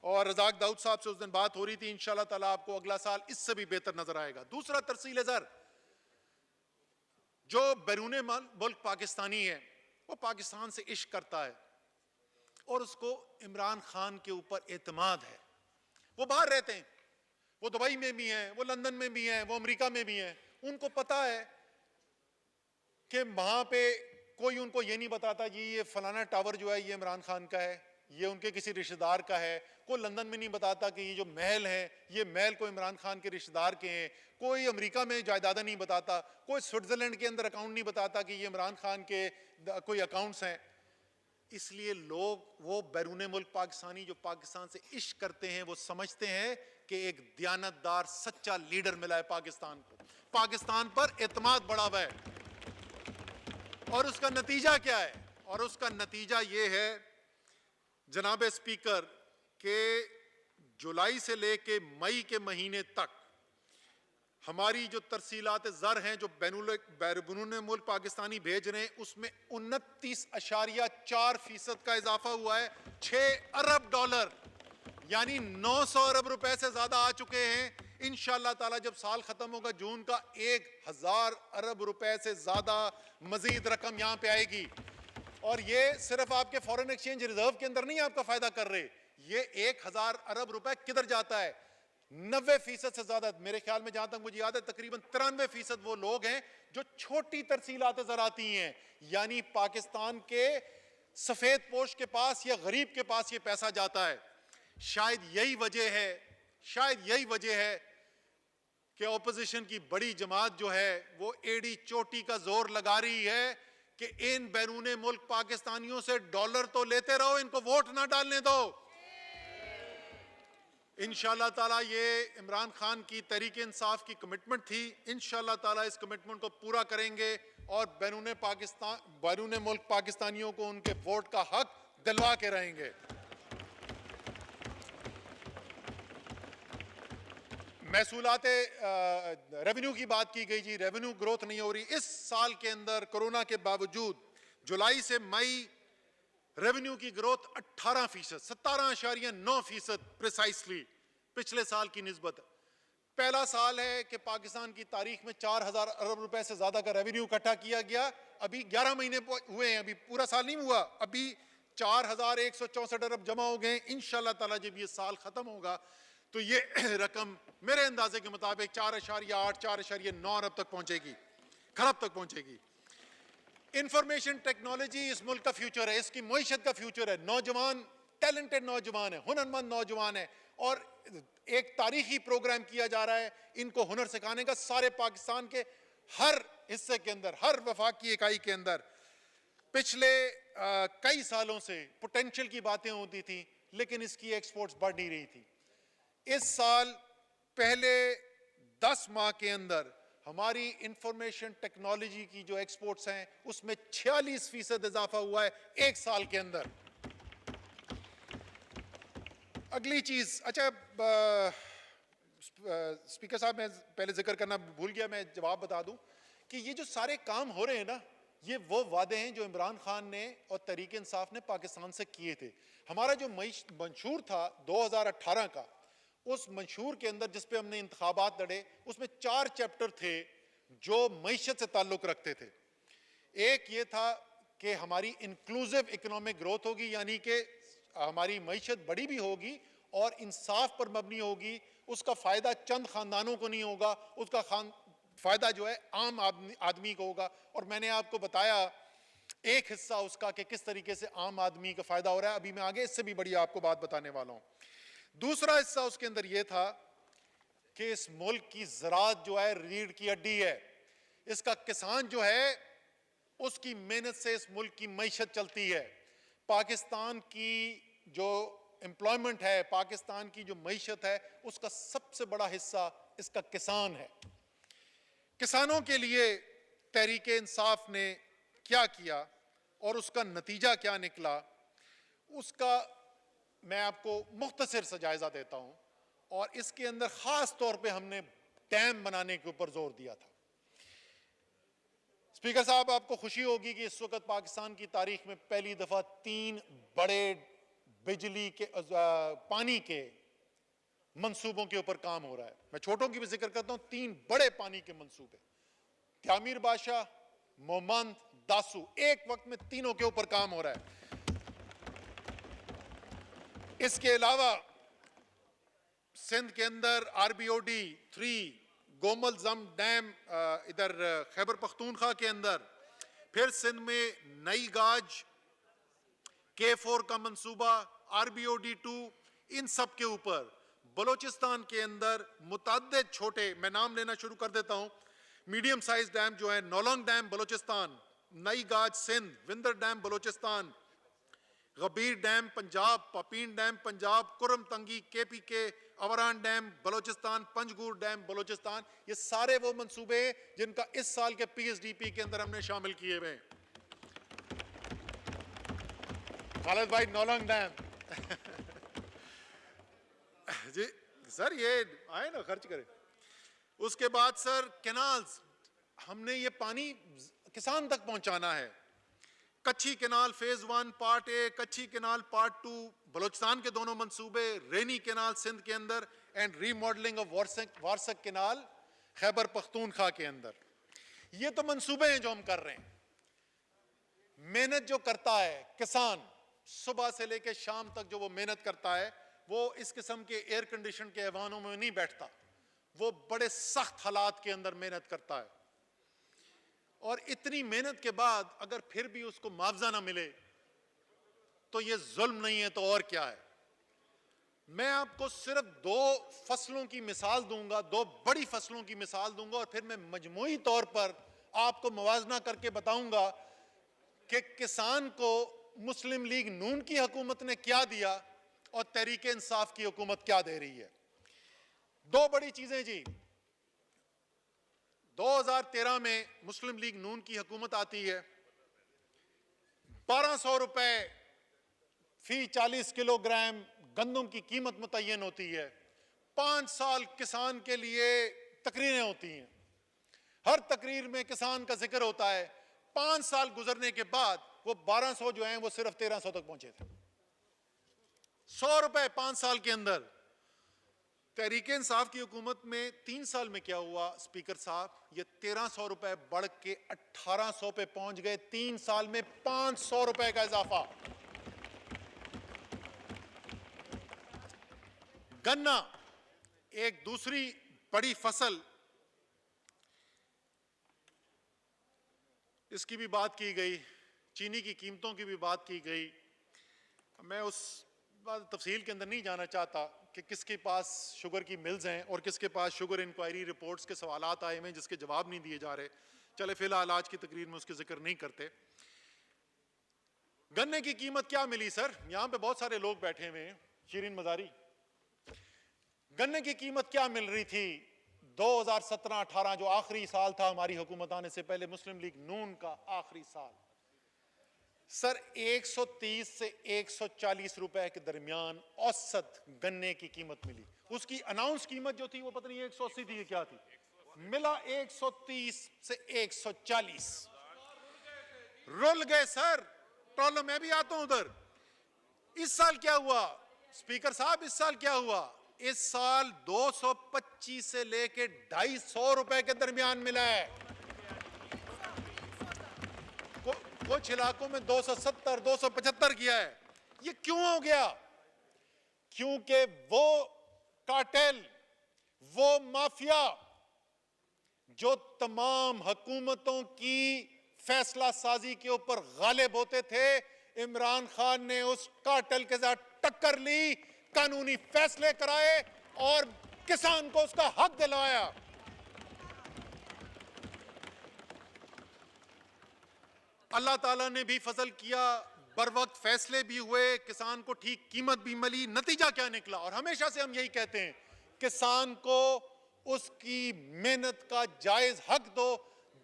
اور رزاق داؤد صاحب سے اس دن بات ہو رہی تھی, انشاءاللہ تعالیٰ آپ کو اگلا سال اس سے بھی بہتر نظر آئے گا. دوسرا ترسیل زر, جو بیرون ملک پاکستانی ہے وہ پاکستان سے عشق کرتا ہے اور اس کو عمران خان کے اوپر اعتماد ہے. وہ باہر رہتے ہیں, وہ دبئی میں بھی ہیں, وہ لندن میں بھی ہیں, وہ امریکہ میں بھی ہیں. ان کو پتا ہے کہ وہاں پہ کوئی ان کو یہ نہیں بتاتا جی یہ فلانا ٹاور جو ہے یہ عمران خان کا ہے, یہ ان کے کسی رشتہ دار کا ہے. کوئی لندن میں نہیں بتاتا کہ یہ جو محل ہیں یہ محل کوئی عمران خان کے رشتہ دار کے ہیں. کوئی امریکہ میں جائیدادیں نہیں بتاتا, کوئی سوئٹزرلینڈ کے اندر اکاؤنٹ نہیں بتاتا کہ یہ عمران خان کے کوئی اکاؤنٹس ہیں. اس لیے لوگ وہ بیرون ملک پاکستانی جو پاکستان سے عشق کرتے ہیں وہ سمجھتے ہیں کہ ایک دیانتدار سچا لیڈر ملا ہے پاکستان کو, پاکستان پر اعتماد بڑھا ہوا ہے. اور اس کا نتیجہ کیا ہے؟ اور اس کا نتیجہ یہ ہے جناب اسپیکر کہ جولائی سے لے کے مئی کے مہینے تک ہماری جو ترسیلات زر ہیں جو بیرون ملک پاکستانی بھیج رہے ہیں اس میں 29.4% کا اضافہ ہوا ہے. 6 ارب ڈالر یعنی 900 ارب روپے سے زیادہ آ چکے ہیں. انشاءاللہ تعالی جب سال ختم ہوگا جون کا 1000 ارب روپے سے زیادہ مزید رقم یہاں پہ آئے گی. اور یہ صرف آپ کے فورن ایکسچینج ریزرو کے اندر نہیں آپ کا فائدہ کر رہے, یہ 1000 ارب روپے کدھر جاتا ہے؟ 90% سے زیادہ, میرے خیال میں جہاں تک مجھے یاد ہے تقریباً 93% وہ لوگ ہیں جو چھوٹی ترسیلات زر آتی ہیں. یعنی پاکستان کے سفید پوش کے پاس یا غریب کے پاس یہ پیسہ جاتا ہے. شاید یہی وجہ ہے کہ اپوزیشن کی بڑی جماعت جو ہے وہ ایڑی چوٹی کا زور لگا رہی ہے کہ ان بیرون ملک پاکستانیوں سے ڈالر تو لیتے رہو, ان کو ووٹ نہ ڈالنے دو. انشاءاللہ تعالیٰ یہ عمران خان کی تحریک انصاف کی کمٹمنٹ تھی. انشاءاللہ تعالیٰ اس کمٹمنٹ کو پورا کریں گے اور بیرون ملک پاکستانیوں کو ان کے ووٹ کا حق دلوا کے رہیں گے. محصولات ریونیو کی بات کی گئی جی. ریونیو گروتھ نہیں ہو رہی اس سال کے اندر کورونا کے باوجود. جولائی سے مئی ریونیو کی گروتھ 18%, 17.9% پریسائسلی پچھلے سال کی نسبت. پہلا سال ہے کہ پاکستان کی تاریخ میں 4,000 ارب روپے سے زیادہ کا ریونیو اکٹھا کیا گیا. ابھی 11 مہینے ہوئے ہیں, ابھی پورا سال نہیں ہوا. ابھی 4,164 ارب جمع ہو گئے. انشاءاللہ تعالیٰ جب یہ سال ختم ہوگا تو یہ رقم میرے اندازے کے مطابق 4.8, 4.9 ارب تک پہنچے گی, خراب تک پہنچے گی. انفارمیشن ٹیکنالوجی اس ملک کا فیوچر ہے, اس کی معیشت کا فیوچر ہے. نوجوان ٹیلنٹڈ نوجوان ہیں, ہنرمند نوجوان ہیں, اور ایک تاریخی پروگرام کیا جا رہا ہے ان کو ہنر سکھانے کا. سارے پاکستان کے ہر حصے کے اندر, ہر وفاقی اکائی کے اندر پچھلے کئی سالوں سے پوٹینشل کی باتیں ہوتی تھیں, لیکن اس کی ایکسپورٹس بڑھ نہیں رہی تھی. اس سال پہلے 10 ماہ کے اندر ہماری انفارمیشن ٹیکنالوجی کی جو ایکسپورٹس ہیں اس میں 46% اضافہ ہوا ہے ایک سال کے اندر. اگلی چیز, اچھا اسپیکر صاحب میں پہلے ذکر کرنا بھول گیا, میں جواب بتا دوں کہ یہ جو سارے کام ہو رہے ہیں نا, یہ وہ وعدے ہیں جو عمران خان نے اور تحریک انصاف نے پاکستان سے کیے تھے. ہمارا جو منشور تھا 2018 کا, اس منشور کے اندر جس پہ ہم نے انتخابات لڑے, اس میں 4 چیپٹر تھے جو معیشت سے تعلق رکھتے تھے. ایک یہ تھا کہ ہماری انکلوزیو اکنامک گروتھ ہوگی, یعنی کہ ہماری معیشت بڑی بھی ہوگی اور انصاف پر مبنی ہوگی. اس کا فائدہ چند خاندانوں کو نہیں ہوگا, اس کا فائدہ جو ہے عام آدمی کو ہوگا. اور میں نے آپ کو بتایا ایک حصہ اس کا کہ کس طریقے سے عام آدمی کا فائدہ ہو رہا ہے. ابھی میں آگے اس سے بھی بڑی آپ کو بات بتانے والا ہوں. دوسرا حصہ اس کے اندر یہ تھا کہ اس ملک کی زراعت جو ہے ریڑھ کی ہڈی ہے. اس کا کسان جو ہے اس کی محنت سے اس ملک کی معیشت چلتی ہے. پاکستان کی جو امپلائمنٹ ہے, پاکستان کی جو معیشت ہے, اس کا سب سے بڑا حصہ اس کا کسان ہے. کسانوں کے لیے تحریک انصاف نے کیا کیا اور اس کا نتیجہ کیا نکلا, اس کا میں آپ کو مختصر سا جائزہ دیتا ہوں. اور اس کے اندر خاص طور پہ ہم نے ڈیم بنانے کے اوپر زور دیا تھا. اسپیکر صاحب, آپ کو خوشی ہوگی کہ اس وقت پاکستان کی تاریخ میں پہلی دفعہ 3 بڑے بجلی کے پانی کے منصوبوں کے اوپر کام ہو رہا ہے. میں چھوٹوں کی بھی ذکر کرتا ہوں, 3 بڑے پانی کے منصوبے, تعمیر بادشاہ, مومند, داسو, ایک وقت میں تینوں کے اوپر کام ہو رہا ہے. اس کے علاوہ سندھ کے اندر RBOD 3, گومل زم ڈیم ادھر خیبر پختونخوا کے اندر, پھر سندھ میں نئی گاج, K4 کا منصوبہ, RBOD 2, ان سب کے اوپر. بلوچستان کے اندر متعدد چھوٹے, میں نام لینا شروع کر دیتا ہوں, میڈیم سائز ڈیم جو ہے, نولنگ ڈیم بلوچستان, نئی Gaj Sindh, Winder dam Balochistan, Ghabir dam Punjab, Papin dam Punjab, Kurram Tangi KPK, Awaran dam Balochistan, Panjgur dam Balochistan. یہ سارے وہ منصوبے ہیں جن کا اس سال کے PSDP کے اندر ہم نے شامل کیے ہوئے ہیں. خالد بھائی, نولنگ ڈیم جی سر, یہ آئے نا خرچ کرے. اس کے بعد سر کینالز, ہم نے یہ پانی کسان تک پہنچانا ہے. Kachhi canal phase 1 part A, Kachhi canal part 2, Balochistan کے دونوں منصوبے, رینی کینال سندھ کے اندر, and remodelling of Warsak canal Khyber Pakhtunkhwa کے اندر. یہ تو منصوبے ہیں جو ہم کر رہے ہیں. محنت جو کرتا ہے کسان, صبح سے لے کے شام تک جو وہ محنت کرتا ہے, وہ اس قسم کے ایئر کنڈیشن کے ایوانوں میں نہیں بیٹھتا, وہ بڑے سخت حالات کے اندر محنت کرتا ہے. اور اتنی محنت کے بعد اگر پھر بھی اس کو معاوضہ نہ ملے تو یہ ظلم نہیں ہے تو اور کیا ہے. میں آپ کو صرف 2 فصلوں کی مثال دوں گا, 2 بڑی فصلوں کی مثال دوں گا, اور پھر میں مجموعی طور پر آپ کو موازنہ کر کے بتاؤں گا کہ کسان کو مسلم لیگ نون کی حکومت نے کیا دیا اور تحریک انصاف کی حکومت کیا دے رہی ہے. دو بڑی چیزیں جی. 2013 میں مسلم لیگ نون کی حکومت آتی ہے. 1200 روپے فی 40 کلو گرام گندم کی قیمت متعین ہوتی ہے. 5 سال کسان کے لیے تقریریں ہوتی ہیں. ہر تقریر میں کسان کا ذکر ہوتا ہے. 5 سال گزرنے کے بعد وہ 1200 جو ہیں وہ صرف 1300 تک پہنچے تھے. 100 روپے 5 سال کے اندر. تحریک انصاف کی حکومت میں 3 سال میں کیا ہوا اسپیکر صاحب؟ یہ 1300 روپے بڑھ کے 1800 پہ پہنچ گئے. 3 سال میں 500 روپے کا اضافہ. گنا ایک دوسری بڑی فصل, اس کی بھی بات کی گئی. چینی کی قیمتوں کی بھی بات کی گئی. میں اس تفصیل کے اندر نہیں جانا چاہتا کہ کس کے پاس شوگر کی ملز ہیں اور کس کے پاس شوگر انکوائری رپورٹس کے سوالات آئے ہیں جس کے جواب نہیں دیے جا رہے. چلے فی الحال آج کی تقریر میں اس کے ذکر نہیں کرتے. گنے کی قیمت کیا ملی سر؟ یہاں پہ بہت سارے لوگ بیٹھے ہوئے ہیں. شیرین مزاری, گنے کی قیمت کیا مل رہی تھی 2017-18 جو آخری سال تھا ہماری حکومت آنے سے پہلے, مسلم لیگ نون کا آخری سال؟ سر 130 سے 140 روپے کے درمیان اوسط گنے کی قیمت ملی. اس کی اناؤنس قیمت جو تھی وہ پتہ نہیں 180 تھی کیا تھی, ملا 130 سے 140. رول گئے سر. ٹولو میں بھی آتا ہوں ادھر. اس سال کیا ہوا اسپیکر صاحب؟ اس سال کیا ہوا؟ اس سال 225 سے لے کے 250 روپے کے درمیان ملا ہے. کچھ علاقوں میں 270 275 کیا ہے. یہ کیوں ہو گیا؟ کیونکہ وہ کارٹل, وہ مافیا جو تمام حکومتوں کی فیصلہ سازی کے اوپر غالب ہوتے تھے, عمران خان نے اس کارٹل کے ساتھ ٹکر لی, قانونی فیصلے کرائے اور کسان کو اس کا حق دلوایا. اللہ تعالیٰ نے بھی فضل کیا, بر وقت فیصلے بھی ہوئے, کسان کو ٹھیک قیمت بھی ملی. نتیجہ کیا نکلا؟ اور ہمیشہ سے ہم یہی کہتے ہیں, کسان کو اس کی محنت کا جائز حق دو.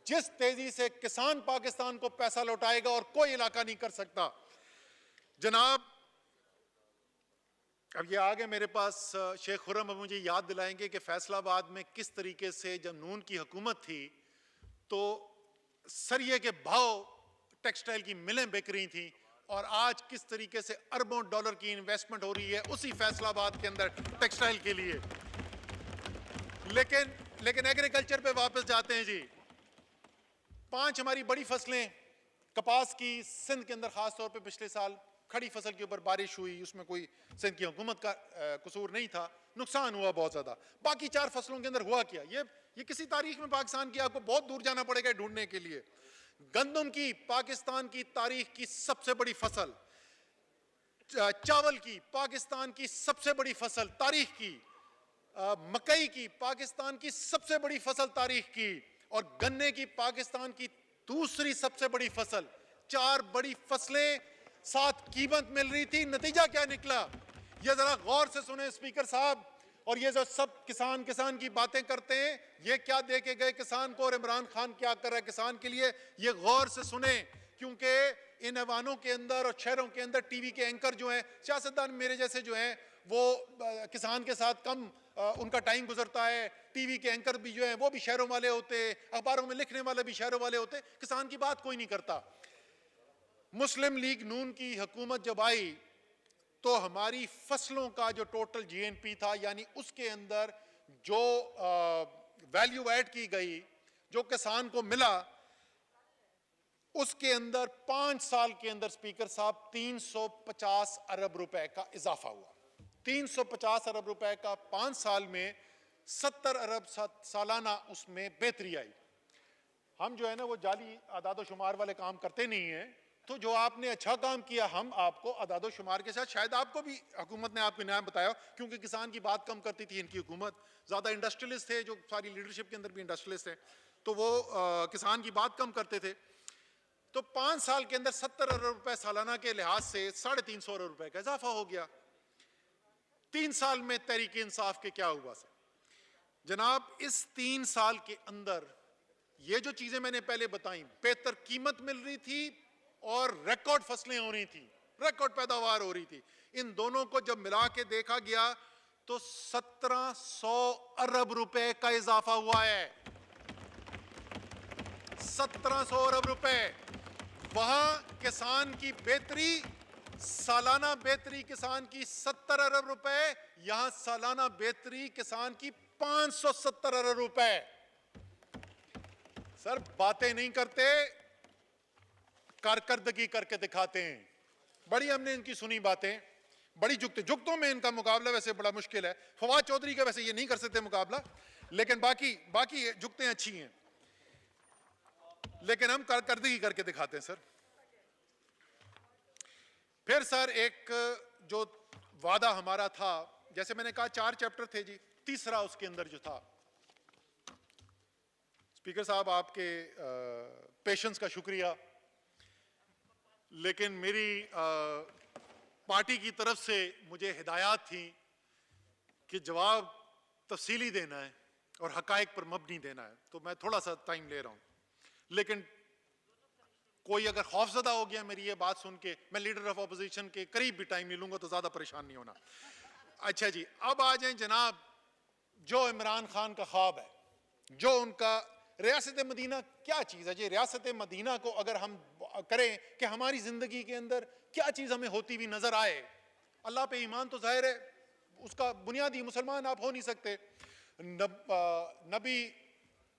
جس تیزی سے کسان پاکستان کو پیسہ لوٹائے گا اور کوئی علاقہ نہیں کر سکتا. جناب اب یہ آگے میرے پاس شیخ خرم اب مجھے یاد دلائیں گے کہ فیصل آباد میں کس طریقے سے جب نون کی حکومت تھی تو سریے کے بھاؤ ٹیکسٹائل کی ملیں بک رہی تھیں, اور آج کس طریقے سے اربوں ڈالر کی انویسٹمنٹ ہو رہی ہے اسی فیصل آباد کے اندر ٹیکسٹائل کے لیے. لیکن ایگریکلچر پہ واپس جاتے ہیں جی. 5 ہماری بڑی فصلیں کپاس کی, سندھ کے اندر خاص طور پہ پچھلے سال کھڑی فصل کے اوپر بارش ہوئی, اس میں کوئی سندھ کی حکومت کا قصور نہیں تھا, نقصان ہوا بہت زیادہ. باقی 4 فصلوں کے اندر ہوا کیا؟ یہ کسی تاریخ میں پاکستان کی آپ کو بہت دور جانا پڑے گا ڈھونڈنے کے لیے. گندم کی پاکستان کی تاریخ کی سب سے بڑی فصل, چاول کی پاکستان کی سب سے بڑی فصل تاریخ کی, مکئی کی پاکستان کی سب سے بڑی فصل تاریخ کی, اور گنے کی پاکستان کی دوسری سب سے بڑی فصل. 4 بڑی فصلیں, 7 قیمت مل رہی تھی. نتیجہ کیا نکلا یہ ذرا غور سے سنیں اسپیکر صاحب. اور یہ جو سب کسان کی باتیں کرتے ہیں, یہ کیا دے کے گئے کسان کو اور عمران خان کیا کر رہا ہے کسان کے لیے, یہ غور سے سنیں. کیونکہ ان ایوانوں کے اندر اور شہروں کے اندر ٹی وی کے اینکر جو ہیں, سیاستدان میرے جیسے جو ہیں, وہ کسان کے ساتھ کم ان کا ٹائم گزرتا ہے. ٹی وی کے اینکر بھی جو ہیں وہ بھی شہروں والے ہوتے, اخباروں میں لکھنے والے بھی شہروں والے ہوتے, کسان کی بات کوئی نہیں کرتا. مسلم لیگ نون کی حکومت جب آئی تو ہماری فصلوں کا جو ٹوٹل جی این پی تھا, یعنی اس کے اندر جو ویلیو ایڈ کی گئی, جو کسان کو ملا, اس کے اندر 5 سال کے اندر اسپیکر صاحب 350 ارب روپے کا اضافہ ہوا. 350 ارب روپے کا 5 سال میں 70 ارب سالانہ اس میں بہتری آئی. ہم جو ہے نا وہ جعلی اعداد و شمار والے کام کرتے نہیں ہیں, تو جو آپ نے اچھا کام کیا ہم آپ کو اعداد و شمار کے ساتھ, شاید آپ کو بھی حکومت نے آپ کو انعام بتایا, کیونکہ کسان کی بات کم کرتی تھی ان کی حکومت. زیادہ انڈسٹریلسٹ تھے, جو ساری لیڈرشپ کے اندر بھی انڈسٹریلسٹ ہیں, تو وہ کسان کی بات کم کرتے تھے. تو 5 سال کے اندر 70 ارب روپے سالانہ کے لحاظ سے 350 ارب روپے کا اضافہ ہو گیا. 3 سال میں تحریک انصاف کے کیا ہوا سر جناب؟ اس 3 سال کے اندر یہ جو چیزیں میں نے پہلے بتائیں، بہتر قیمت مل رہی تھی اور ریکارڈ فصلیں ہو رہی تھی، ریکارڈ پیداوار ہو رہی تھی. ان دونوں کو جب ملا کے دیکھا گیا تو 1700 ارب روپے کا اضافہ ہوا ہے. 1700 ارب روپے. وہاں کسان کی بہتری، سالانہ بہتری کسان کی 70 ارب روپے، یہاں سالانہ بہتری کسان کی 570 ارب روپے. سر باتیں نہیں کرتے، کارکردگی کر کے دکھاتے ہیں. بڑی ہم نے ان کی سنی باتیں، بڑی جگتوں میں ان کا مقابلہ ویسے بڑا مشکل ہے. فواد چودھری کا ویسے یہ نہیں کر سکتے مقابلہ، لیکن باقی جگتیں اچھی ہیں، لیکن ہم کارکردگی کر کے دکھاتے ہیں. سر پھر سر ایک جو وعدہ ہمارا تھا، جیسے میں نے کہا 4 چیپٹر تھے جی، تیسرا اس کے اندر جو تھا، اسپیکر صاحب آپ کے پیشنس کا شکریہ، لیکن میری پارٹی کی طرف سے مجھے ہدایات تھی کہ جواب تفصیلی دینا ہے اور حقائق پر مبنی دینا ہے، تو میں تھوڑا سا ٹائم لے رہا ہوں. لیکن کوئی اگر خوف زدہ ہو گیا میری یہ بات سن کے، میں لیڈر آف اپوزیشن کے قریب بھی ٹائم نہیں لوں گا تو زیادہ پریشان نہیں ہونا. اچھا جی، اب آ جائیں جناب، جو عمران خان کا خواب ہے، جو ان کا ریاست مدینہ کیا چیز ہے جی؟ ریاست مدینہ کو اگر ہم کریں کہ ہماری زندگی کے اندر کیا چیز ہمیں ہوتی ہوئی نظر آئے. اللہ پہ ایمان تو ظاہر ہے اس کا بنیادی، مسلمان آپ ہو نہیں سکتے. نبی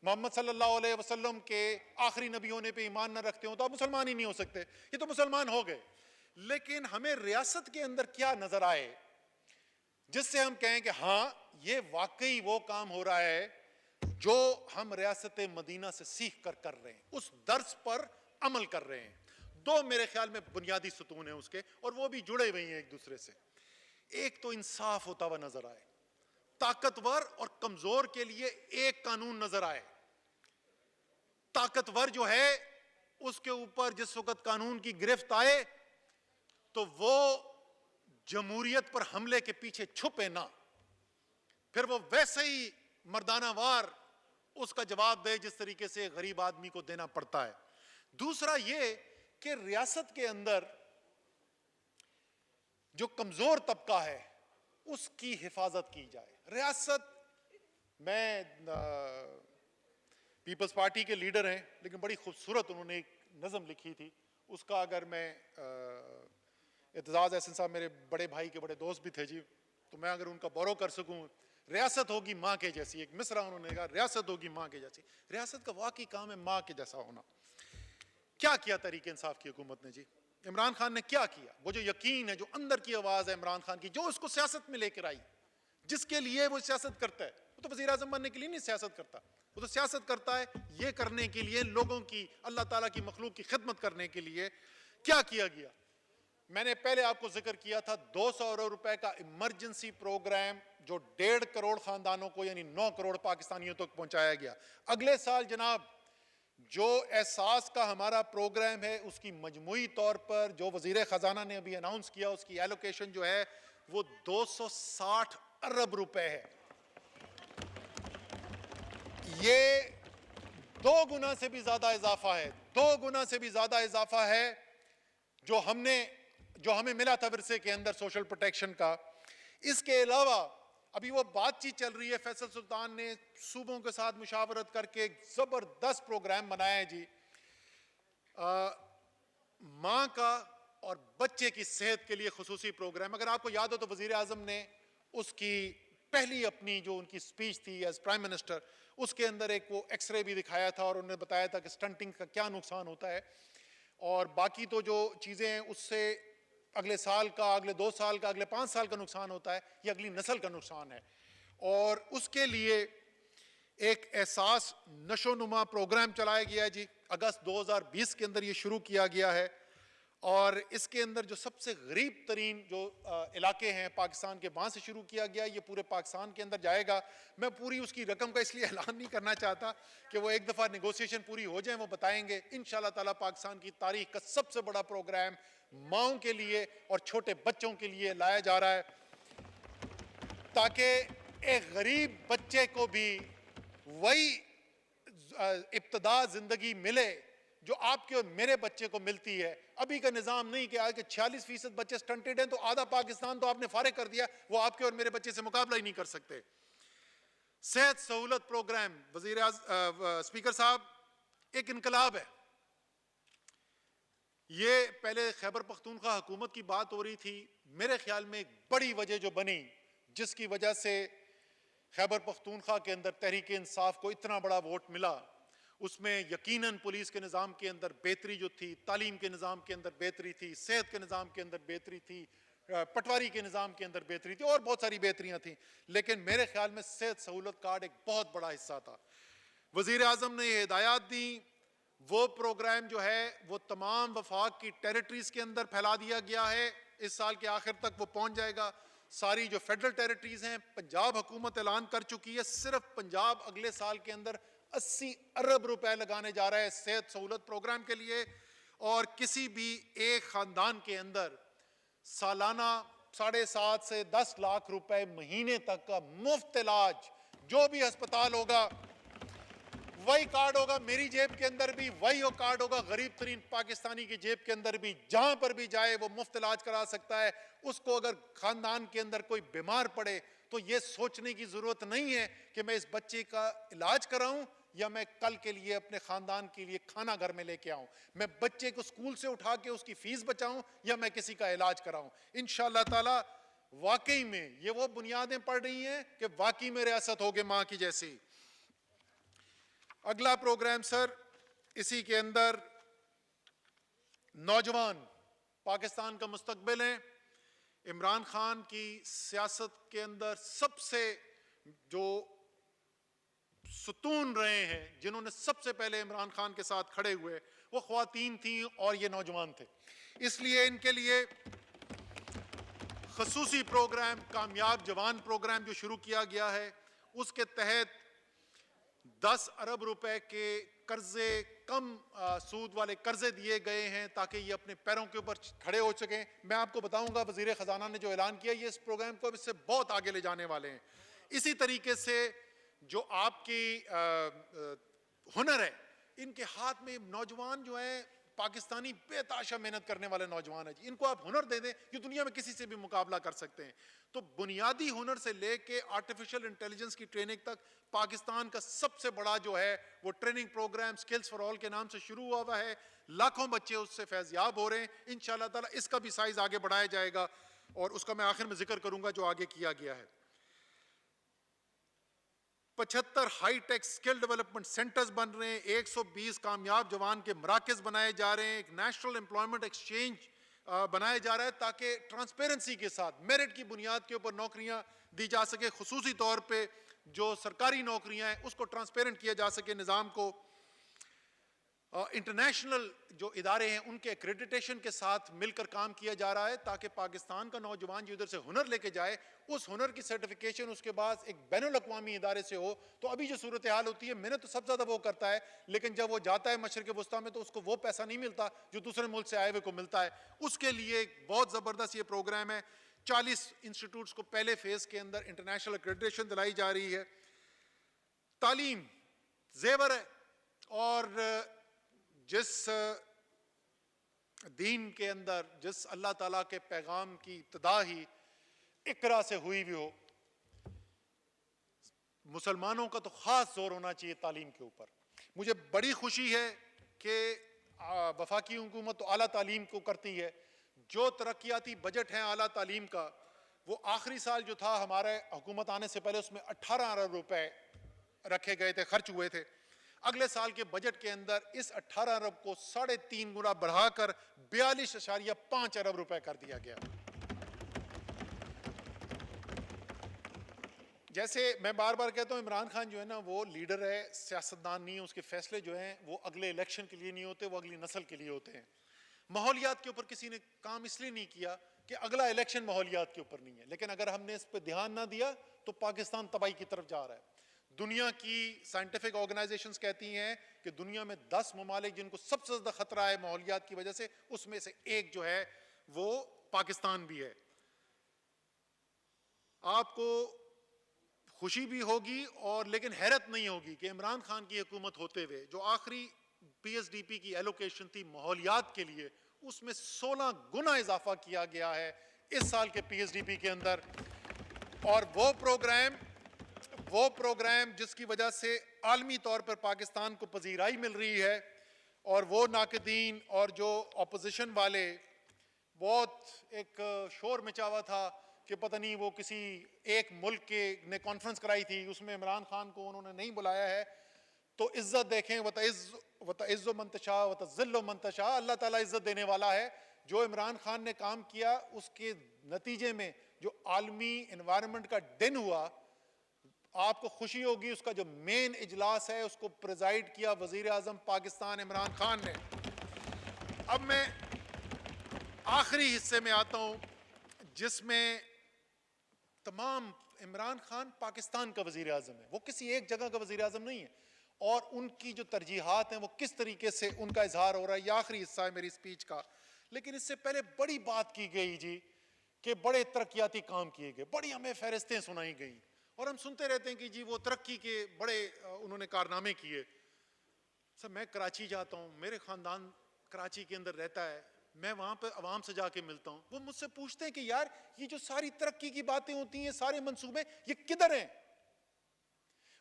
محمد صلی اللہ علیہ وسلم کے آخری نبی ہونے پہ ایمان نہ رکھتے ہوں تو آپ مسلمان ہی نہیں ہو سکتے. یہ تو مسلمان ہو گئے. لیکن ہمیں ریاست کے اندر کیا نظر آئے جس سے ہم کہیں کہ ہاں یہ واقعی وہ کام ہو رہا ہے جو ہم ریاست مدینہ سے سیکھ کر رہے ہیں، اس درس پر عمل کر رہے ہیں. 2 میرے خیال میں بنیادی ستون ہیں اس کے، اور وہ بھی جڑے ہوئے ہیں ایک دوسرے سے. ایک تو انصاف ہوتا ہوا نظر آئے، طاقتور اور کمزور کے لیے ایک قانون نظر آئے. طاقتور جو ہے اس کے اوپر جس وقت قانون کی گرفت آئے تو وہ جمہوریت پر حملے کے پیچھے چھپے نہ، پھر وہ ویسے ہی مردانہ وار اس کا جواب دے جس طریقے سے غریب آدمی کو دینا پڑتا ہے. دوسرا یہ کہ ریاست کے اندر جو کمزور طبقہ ہے اس کی حفاظت کی جائے. ریاست میں پیپلز پارٹی کے لیڈر ہیں، لیکن بڑی خوبصورت انہوں نے ایک نظم لکھی تھی، اس کا اگر میں اعتزاز احسن صاحب میرے بڑے بھائی کے بڑے دوست بھی تھے جی، تو میں اگر ان کا بورو کر سکوں، ریاست ہوگی ماں کے جیسی. ایک مصرع انہوں نے کہا ریاست ہوگی ماں کے جیسی. ریاست کا واقعی کام ہے ماں کے جیسا ہونا. کیا کیا تحریک انصاف کی حکومت نے جی؟ عمران خان نے کیا کیا؟ وہ جو یقین ہے، جو اندر کی آواز ہے عمران خان کی، جو اس کو سیاست میں لے کر آئی، جس کے لیے وہ سیاست کرتا ہے. وہ تو وزیر اعظم بننے کے لیے نہیں سیاست کرتا، وہ تو سیاست کرتا ہے یہ کرنے کے لیے، لوگوں کی، اللہ تعالیٰ کی مخلوق کی خدمت کرنے کے لیے. کیا کیا گیا؟ میں نے پہلے آپ کو ذکر کیا تھا 200 ارب روپے کا ایمرجنسی پروگرام جو 1.5 کروڑ خاندانوں کو یعنی 9 کروڑ پاکستانیوں تک پہنچایا گیا. اگلے سال جناب جو احساس کا ہمارا پروگرام ہے اس کی مجموعی طور پر جو وزیر خزانہ نے ابھی اناؤنس کیا، اس کی ایلوکیشن جو ہے وہ 260 ارب روپے ہے. یہ 2 گنا سے بھی زیادہ اضافہ ہے، 2 گنا سے بھی زیادہ اضافہ ہے جو ہمیں ملا تھا ورثے کے اندر سوشل پروٹیکشن کا. اس کے علاوہ ابھی وہ بات چیت چل رہی ہے، فیصل سلطان نے صوبوں کے ساتھ مشاورت کر کے زبردست پروگرام بنایا ہے جی. ماں کا اور بچے کی صحت کے لیے خصوصی پروگرام. اگر آپ کو یاد ہو تو وزیر اعظم نے اس کی پہلی اپنی جو ان کی سپیچ تھی ایز پرائم منسٹر، اس کے اندر ایک وہ ایکس رے بھی دکھایا تھا اور انہوں نے بتایا تھا کہ سٹنٹنگ کا کیا نقصان ہوتا ہے، اور باقی تو جو چیزیں ہیں اس سے اگلے سال کا، اگلے 2 سال کا، اگلے 5 سال کا نقصان ہوتا ہے، یہ اگلی نسل کا نقصان ہے. اور اس کے لیے ایک احساس نشو نما پروگرام چلایا گیا ہے جی. اگست 2020 کے اندر یہ شروع کیا گیا ہے اور اس کے اندر جو سب سے غریب ترین جو علاقے ہیں پاکستان کے، وہاں سے شروع کیا گیا، یہ پورے پاکستان کے اندر جائے گا. میں پوری اس کی رقم کا اس لیے اعلان نہیں کرنا چاہتا کہ وہ ایک دفعہ نیگوسیشن پوری ہو جائیں وہ بتائیں گے. انشاءاللہ تعالیٰ پاکستان کی تاریخ کا سب سے بڑا پروگرام ماؤں کے لیے اور چھوٹے بچوں کے لیے لایا جا رہا ہے، تاکہ ایک غریب بچے کو بھی وہی ابتدا زندگی ملے جو آپ کے اور میرے بچے کو ملتی ہے. ابھی کا نظام نہیں کہ آج کے 46% بچے سٹنٹڈ ہیں تو آدھا پاکستان تو آپ نے فارغ کر دیا، وہ آپ کے اور میرے بچے سے مقابلہ ہی نہیں کر سکتے. صحت سہولت پروگرام، اسپیکر صاحب، ایک انقلاب ہے. یہ پہلے خیبر پختونخوا حکومت کی بات ہو رہی تھی. میرے خیال میں ایک بڑی وجہ جو بنی جس کی وجہ سے خیبر پختونخوا کے اندر تحریک انصاف کو اتنا بڑا ووٹ ملا، اس میں یقیناً پولیس کے نظام کے اندر بہتری جو تھی، تعلیم کے نظام کے اندر بہتری تھی، صحت کے نظام کے اندر بہتری تھی، پٹواری کے نظام کے اندر بہتری تھی، اور بہت ساری بہتریاں تھیں. لیکن میرے خیال میں صحت سہولت کارڈ ایک بہت بڑا حصہ تھا. وزیر اعظم نے یہ ہدایات دی، وہ پروگرام جو ہے وہ تمام وفاق کی ٹیریٹریز کے اندر پھیلا دیا گیا ہے. اس سال کے آخر تک وہ پہنچ جائے گا. ساری جو فیڈرل ٹیریٹریز ہیں، پنجاب حکومت اعلان کر چکی ہے، صرف پنجاب اگلے سال کے اندر 80 ارب روپے لگانے جا رہا ہے صحت سہولت پروگرام کے لیے. اور کسی بھی ایک خاندان کے اندر سالانہ 7.5 سے 10 لاکھ روپے مہینے تک کا مفت علاج، جو بھی ہسپتال ہوگا وہی کارڈ ہوگا. میری جیب کے اندر بھی وہی کارڈ ہوگا، غریب ترین پاکستانی کی جیب کے اندر بھی، جہاں پر بھی جائے وہ مفت علاج کرا سکتا ہے. اس کو اگر خاندان کے اندر کوئی بیمار پڑے تو یہ سوچنے کی ضرورت نہیں ہے کہ میں اس بچے کا علاج کراؤں یا میں کل کے لیے اپنے خاندان کے لیے کھانا گھر میں لے کے آؤں، میں بچے کو اسکول سے اٹھا کے اس کی فیس بچاؤں یا میں کسی کا علاج کراؤں. انشاءاللہ تعالی واقعی میں یہ وہ بنیادیں پڑ رہی ہیں کہ واقعی میں ریاست ہوگی ماں کی جیسی. اگلا پروگرام سر، اسی کے اندر نوجوان پاکستان کا مستقبل ہیں. عمران خان کی سیاست کے اندر سب سے جو ستون رہے ہیں، جنہوں نے سب سے پہلے عمران خان کے ساتھ کھڑے ہوئے، وہ خواتین تھیں اور یہ نوجوان تھے. اس لیے ان کے لیے خصوصی پروگرام کامیاب جوان پروگرام جو شروع کیا گیا ہے، اس کے تحت 10 ارب روپے کے قرضے، کم سود والے قرضے دیے گئے ہیں تاکہ یہ اپنے پیروں کے اوپر کھڑے ہو سکیں. میں آپ کو بتاؤں گا وزیر خزانہ نے جو اعلان کیا، یہ اس پروگرام کو اس سے بہت آگے لے جانے والے ہیں. اسی طریقے سے جو آپ کی ہنر ہے، ان کے ہاتھ میں نوجوان جو ہیں پاکستانی بے تحاشا محنت کرنے والے نوجوان ہیں جی، ان کو آپ ہنر دے دیں، یہ دنیا میں کسی سے بھی مقابلہ کر سکتے ہیں. تو بنیادی ہنر سے لے کے آرٹیفیشل انٹیلیجنس کی ٹریننگ تک پاکستان کا سب سے بڑا جو ہے وہ training programme skills for all کے نام سے شروع ہوا ہے. لاکھوں بچے اس سے فیض یاب ہو رہے ہیں. انشاءاللہ تعالیٰ اس کا بھی سائز آگے بڑھایا جائے گا اور اس کا میں آخر میں ذکر کروں گا جو آگے کیا گیا ہے. 75 high tech skill development centres بن رہے ہیں، 120 کامیاب جوان کے مراکز بنائے جا رہے ہیں، ایک نیشنل امپلائمنٹ ایکسچینج بنایا جا رہا ہے تاکہ ٹرانسپیرنسی کے ساتھ میرٹ کی بنیاد کے اوپر نوکریاں دی جا سکے. خصوصی طور پہ جو سرکاری نوکریاں ہیں اس کو ٹرانسپیرنٹ کیا جا سکے نظام کو. انٹرنیشنل جو ادارے ہیں ان کے ایکریڈیٹیشن کے ساتھ مل کر کام کیا جا رہا ہے تاکہ پاکستان کا نوجوان جو ادھر سے ہنر لے کے جائے، اس ہنر کی سرٹیفیکیشن اس کے بعد ایک بین الاقوامی ادارے سے ہو. تو ابھی جو صورتحال ہوتی ہے، محنت تو سب زیادہ وہ کرتا ہے، لیکن جب وہ جاتا ہے مشرق وسطیٰ میں تو اس کو وہ پیسہ نہیں ملتا جو دوسرے ملک سے آئے ہوئے کو ملتا ہے. اس کے لیے ایک بہت زبردست یہ پروگرام ہے. 40 انسٹیٹیوٹس کو پہلے فیز کے اندر انٹرنیشنل ایکریڈیٹیشن دلائی جا رہی ہے. تعلیم زیور ہے، اور جس دین کے اندر، جس اللہ تعالیٰ کے پیغام کی ابتدا ہی اقرا سے ہوئی بھی ہو، مسلمانوں کا تو خاص زور ہونا چاہیے تعلیم کے اوپر. مجھے بڑی خوشی ہے کہ وفاقی حکومت تو اعلیٰ تعلیم کو کرتی ہے. جو ترقیاتی بجٹ ہیں اعلیٰ تعلیم کا، وہ آخری سال جو تھا ہمارے حکومت آنے سے پہلے اس میں 18 ارب روپے رکھے گئے تھے، خرچ ہوئے تھے. اگلے سال کے بجٹ کے اندر اس 18 ارب کو 3.5 گنا بڑھا کر 42.5 ارب روپے کر دیا گیا. جیسے میں بار بار کہتا ہوں، عمران خان جو ہے نا وہ لیڈر ہے، سیاستدان نہیں ہے. اس کے فیصلے جو ہیں وہ اگلے الیکشن کے لیے نہیں ہوتے، وہ اگلی نسل کے لیے ہوتے ہیں. ماحولیات کے اوپر کسی نے کام اس لیے نہیں کیا کہ اگلا الیکشن ماحولیات کے اوپر نہیں ہے، لیکن اگر ہم نے اس پہ دھیان نہ دیا تو پاکستان تباہی کی طرف جا رہا ہے۔ دنیا کی سائنٹیفک آرگنائزیشنز کہتی ہیں کہ دنیا میں 10 ممالک جن کو سب سے زیادہ خطرہ ہے ماحولیات کی وجہ سے، اس میں سے ایک جو ہے وہ پاکستان بھی ہے۔ آپ کو خوشی بھی ہوگی اور لیکن حیرت نہیں ہوگی کہ عمران خان کی حکومت ہوتے ہوئے جو آخری پی ایس ڈی پی کی ایلوکیشن تھی ماحولیات کے لیے، اس میں 16 گنا اضافہ کیا گیا ہے اس سال کے پی ایس ڈی پی کے اندر۔ اور وہ پروگرام جس کی وجہ سے عالمی طور پر پاکستان کو پذیرائی مل رہی ہے، اور وہ ناقدین اور جو اپوزیشن والے بہت ایک شور مچا ہوا تھا کہ پتہ نہیں وہ کسی ایک ملک کے نے کانفرنس کرائی تھی، اس میں عمران خان کو انہوں نے نہیں بلایا ہے۔ تو عزت دیکھیں، وَتَعِزُّ مَن تَشَاءُ وَتَذِلُّ مَن تَشَاءُ، اللہ تعالیٰ عزت دینے والا ہے۔ جو عمران خان نے کام کیا اس کے نتیجے میں جو عالمی انوائرمنٹ کا دن ہوا، آپ کو خوشی ہوگی، اس کا جو مین اجلاس ہے اس کو پریزائیڈ کیا وزیر اعظم پاکستان عمران خان نے۔ اب میں آخری حصے میں آتا ہوں جس میں تمام عمران خان پاکستان کا وزیر اعظم ہے، وہ کسی ایک جگہ کا وزیر اعظم نہیں ہے، اور ان کی جو ترجیحات ہیں وہ کس طریقے سے ان کا اظہار ہو رہا ہے۔ یہ آخری حصہ ہے میری سپیچ کا، لیکن اس سے پہلے بڑی بات کی گئی جی کہ بڑے ترقیاتی کام کیے گئے، بڑی ہمیں فہرستیں سنائی گئیں، اور ہم سنتے رہتے ہیں کہ جی وہ ترقی کے بڑے انہوں نے کارنامے کیے۔ سر میں کراچی جاتا ہوں، میرے خاندان کراچی کے اندر رہتا ہے، میں وہاں پہ عوام سے جا کے ملتا ہوں، وہ مجھ سے پوچھتے ہیں کہ یار یہ جو ساری ترقی کی باتیں ہوتی ہیں، سارے منصوبے، یہ کدھر ہیں؟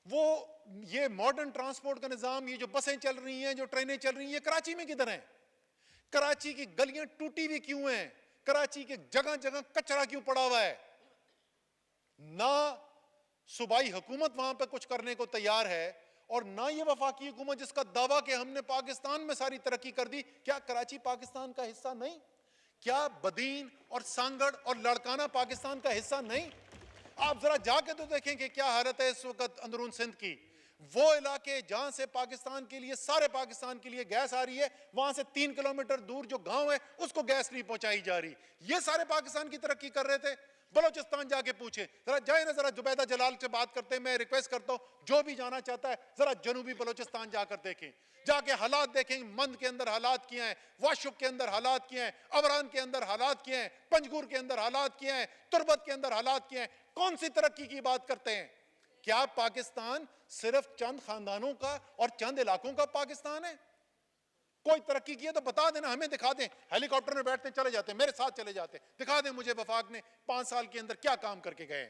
وہ یہ ماڈرن ٹرانسپورٹ کا نظام، یہ جو بسیں چل رہی ہیں، جو ٹرینیں چل رہی ہیں، یہ کراچی میں کدھر ہیں؟ کراچی کی گلیاں ٹوٹی ہوئی کیوں ہیں؟ کراچی کے جگہ جگہ کچرا کیوں پڑا ہوا ہے؟ نہ صوبائی حکومت وہاں پہ کچھ کرنے کو تیار ہے، اور نہ یہ وفاقی حکومت جس کا دعویٰ کہ ہم نے پاکستان میں ساری ترقی کر دی۔ کیا کراچی پاکستان کا حصہ نہیں؟ کیا بدین اور سانگڑ اور لڑکانہ پاکستان کا حصہ نہیں؟ آپ ذرا جا کے تو دیکھیں کہ کیا حالت ہے اس وقت اندرون سندھ کی۔ وہ علاقے جہاں سے پاکستان کے لیے، سارے پاکستان کے لیے گیس آ رہی ہے، وہاں سے 3 کلومیٹر دور جو گاؤں ہے اس کو گیس نہیں پہنچائی جا رہی۔ یہ سارے پاکستان کی ترقی کر رہے تھے؟ بلوچستان جا کے پوچھیں، ذرا جائیں نا، ذرا زبیدہ جلال سے بات کرتے ہیں، میں ریکویسٹ کرتا ہوں جو بھی جانا چاہتا ہے ذرا جنوبی بلوچستان جا کر دیکھیں، جا کے حالات دیکھیں، مند کے اندر حالات کیا ہیں، واشک کے اندر حالات کیا ہیں، اوران کے اندر حالات کیا ہیں، پنجگور کے اندر حالات کیا ہیں، تربت کے اندر حالات کیا ہیں۔ کون سی ترقی کی بات کرتے ہیں؟ کیا پاکستان صرف چند خاندانوں کا اور چند علاقوں کا پاکستان ہے؟ کوئی ترقی کی ہے تو بتا دینا، ہمیں دکھا دیں، ہیلی کاپٹر میں بیٹھتے چلے جاتے ہیں، میرے ساتھ چلے جاتے ہیں، دکھا دیں مجھے وفاق نے 5 سال کے اندر کیا کام کر کے گئے۔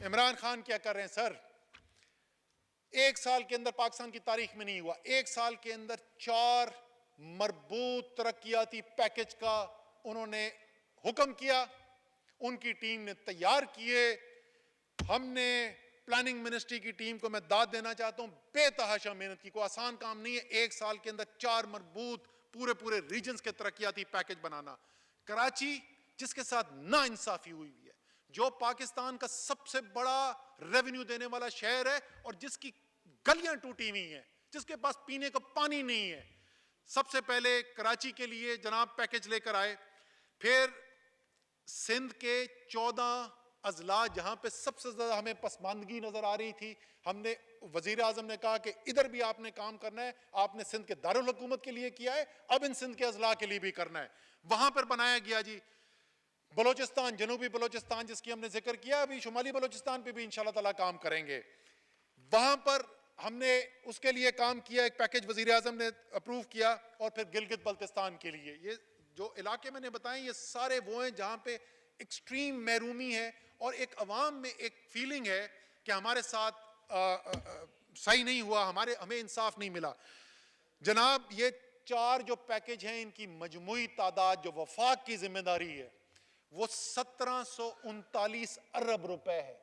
عمران خان کیا کر رہے ہیں سر؟ 1 سال کے اندر پاکستان کی تاریخ میں نہیں ہوا، 1 سال کے اندر 4 مربوط ترقیاتی پیکج کا انہوں نے حکم کیا، ان کی ٹیم نے تیار کیے۔ ہم نے پلاننگ منسٹری کی ٹیم کو میں داد دینا چاہتا ہوں، بے تحاشا محنت کی، کوئی آسان کام نہیں ہے 1 سال کے اندر 4 مربوط پورے ریجنز کے ترقیاتی پیکج بنانا۔ کراچی جس کے ساتھ نا انصافی ہوئی ہے، جو پاکستان کا سب سے بڑا ریونیو دینے والا شہر ہے اور جس کی گلیاں ٹوٹی ہوئی ہیں، جس کے پاس پینے کا پانی نہیں ہے، سب سے پہلے کراچی کے لیے جناب پیکج لے کر آئے۔ پھر سندھ کے 14 اضلاع جہاں پہ سب سے زیادہ ہمیں پسماندگی نظر آ رہی تھی، ہم نے وزیر اعظم نے کہا کہ ادھر بھی آپ نے کام کرنا ہے، آپ نے سندھ کے دارالحکومت کے لیے کیا ہے، اب ان سندھ کے اضلاع کے لیے بھی کرنا ہے۔ وہاں پر بنایا گیا جی بلوچستان، جنوبی بلوچستان جس کی ہم نے ذکر کیا، ابھی شمالی بلوچستان پہ بھی انشاءاللہ تعالیٰ کام کریں گے۔ وہاں پر ہم نے اس کے لیے کام کیا، ایک پیکج وزیر اعظم نے اپروو کیا، اور پھر گلگت بلتستان کے لیے۔ یہ جو علاقے میں نے بتائیں یہ سارے وہ ہیں جہاں پہ ایکسٹریم محرومی ہے، اور ایک عوام میں ایک فیلنگ ہے کہ ہمارے ساتھ صحیح نہیں ہوا، ہمیں انصاف نہیں ملا۔ جناب یہ 4 جو پیکج ہیں ان کی مجموعی تعداد جو وفاق کی ذمہ داری ہے وہ 1739 ارب روپے ہے۔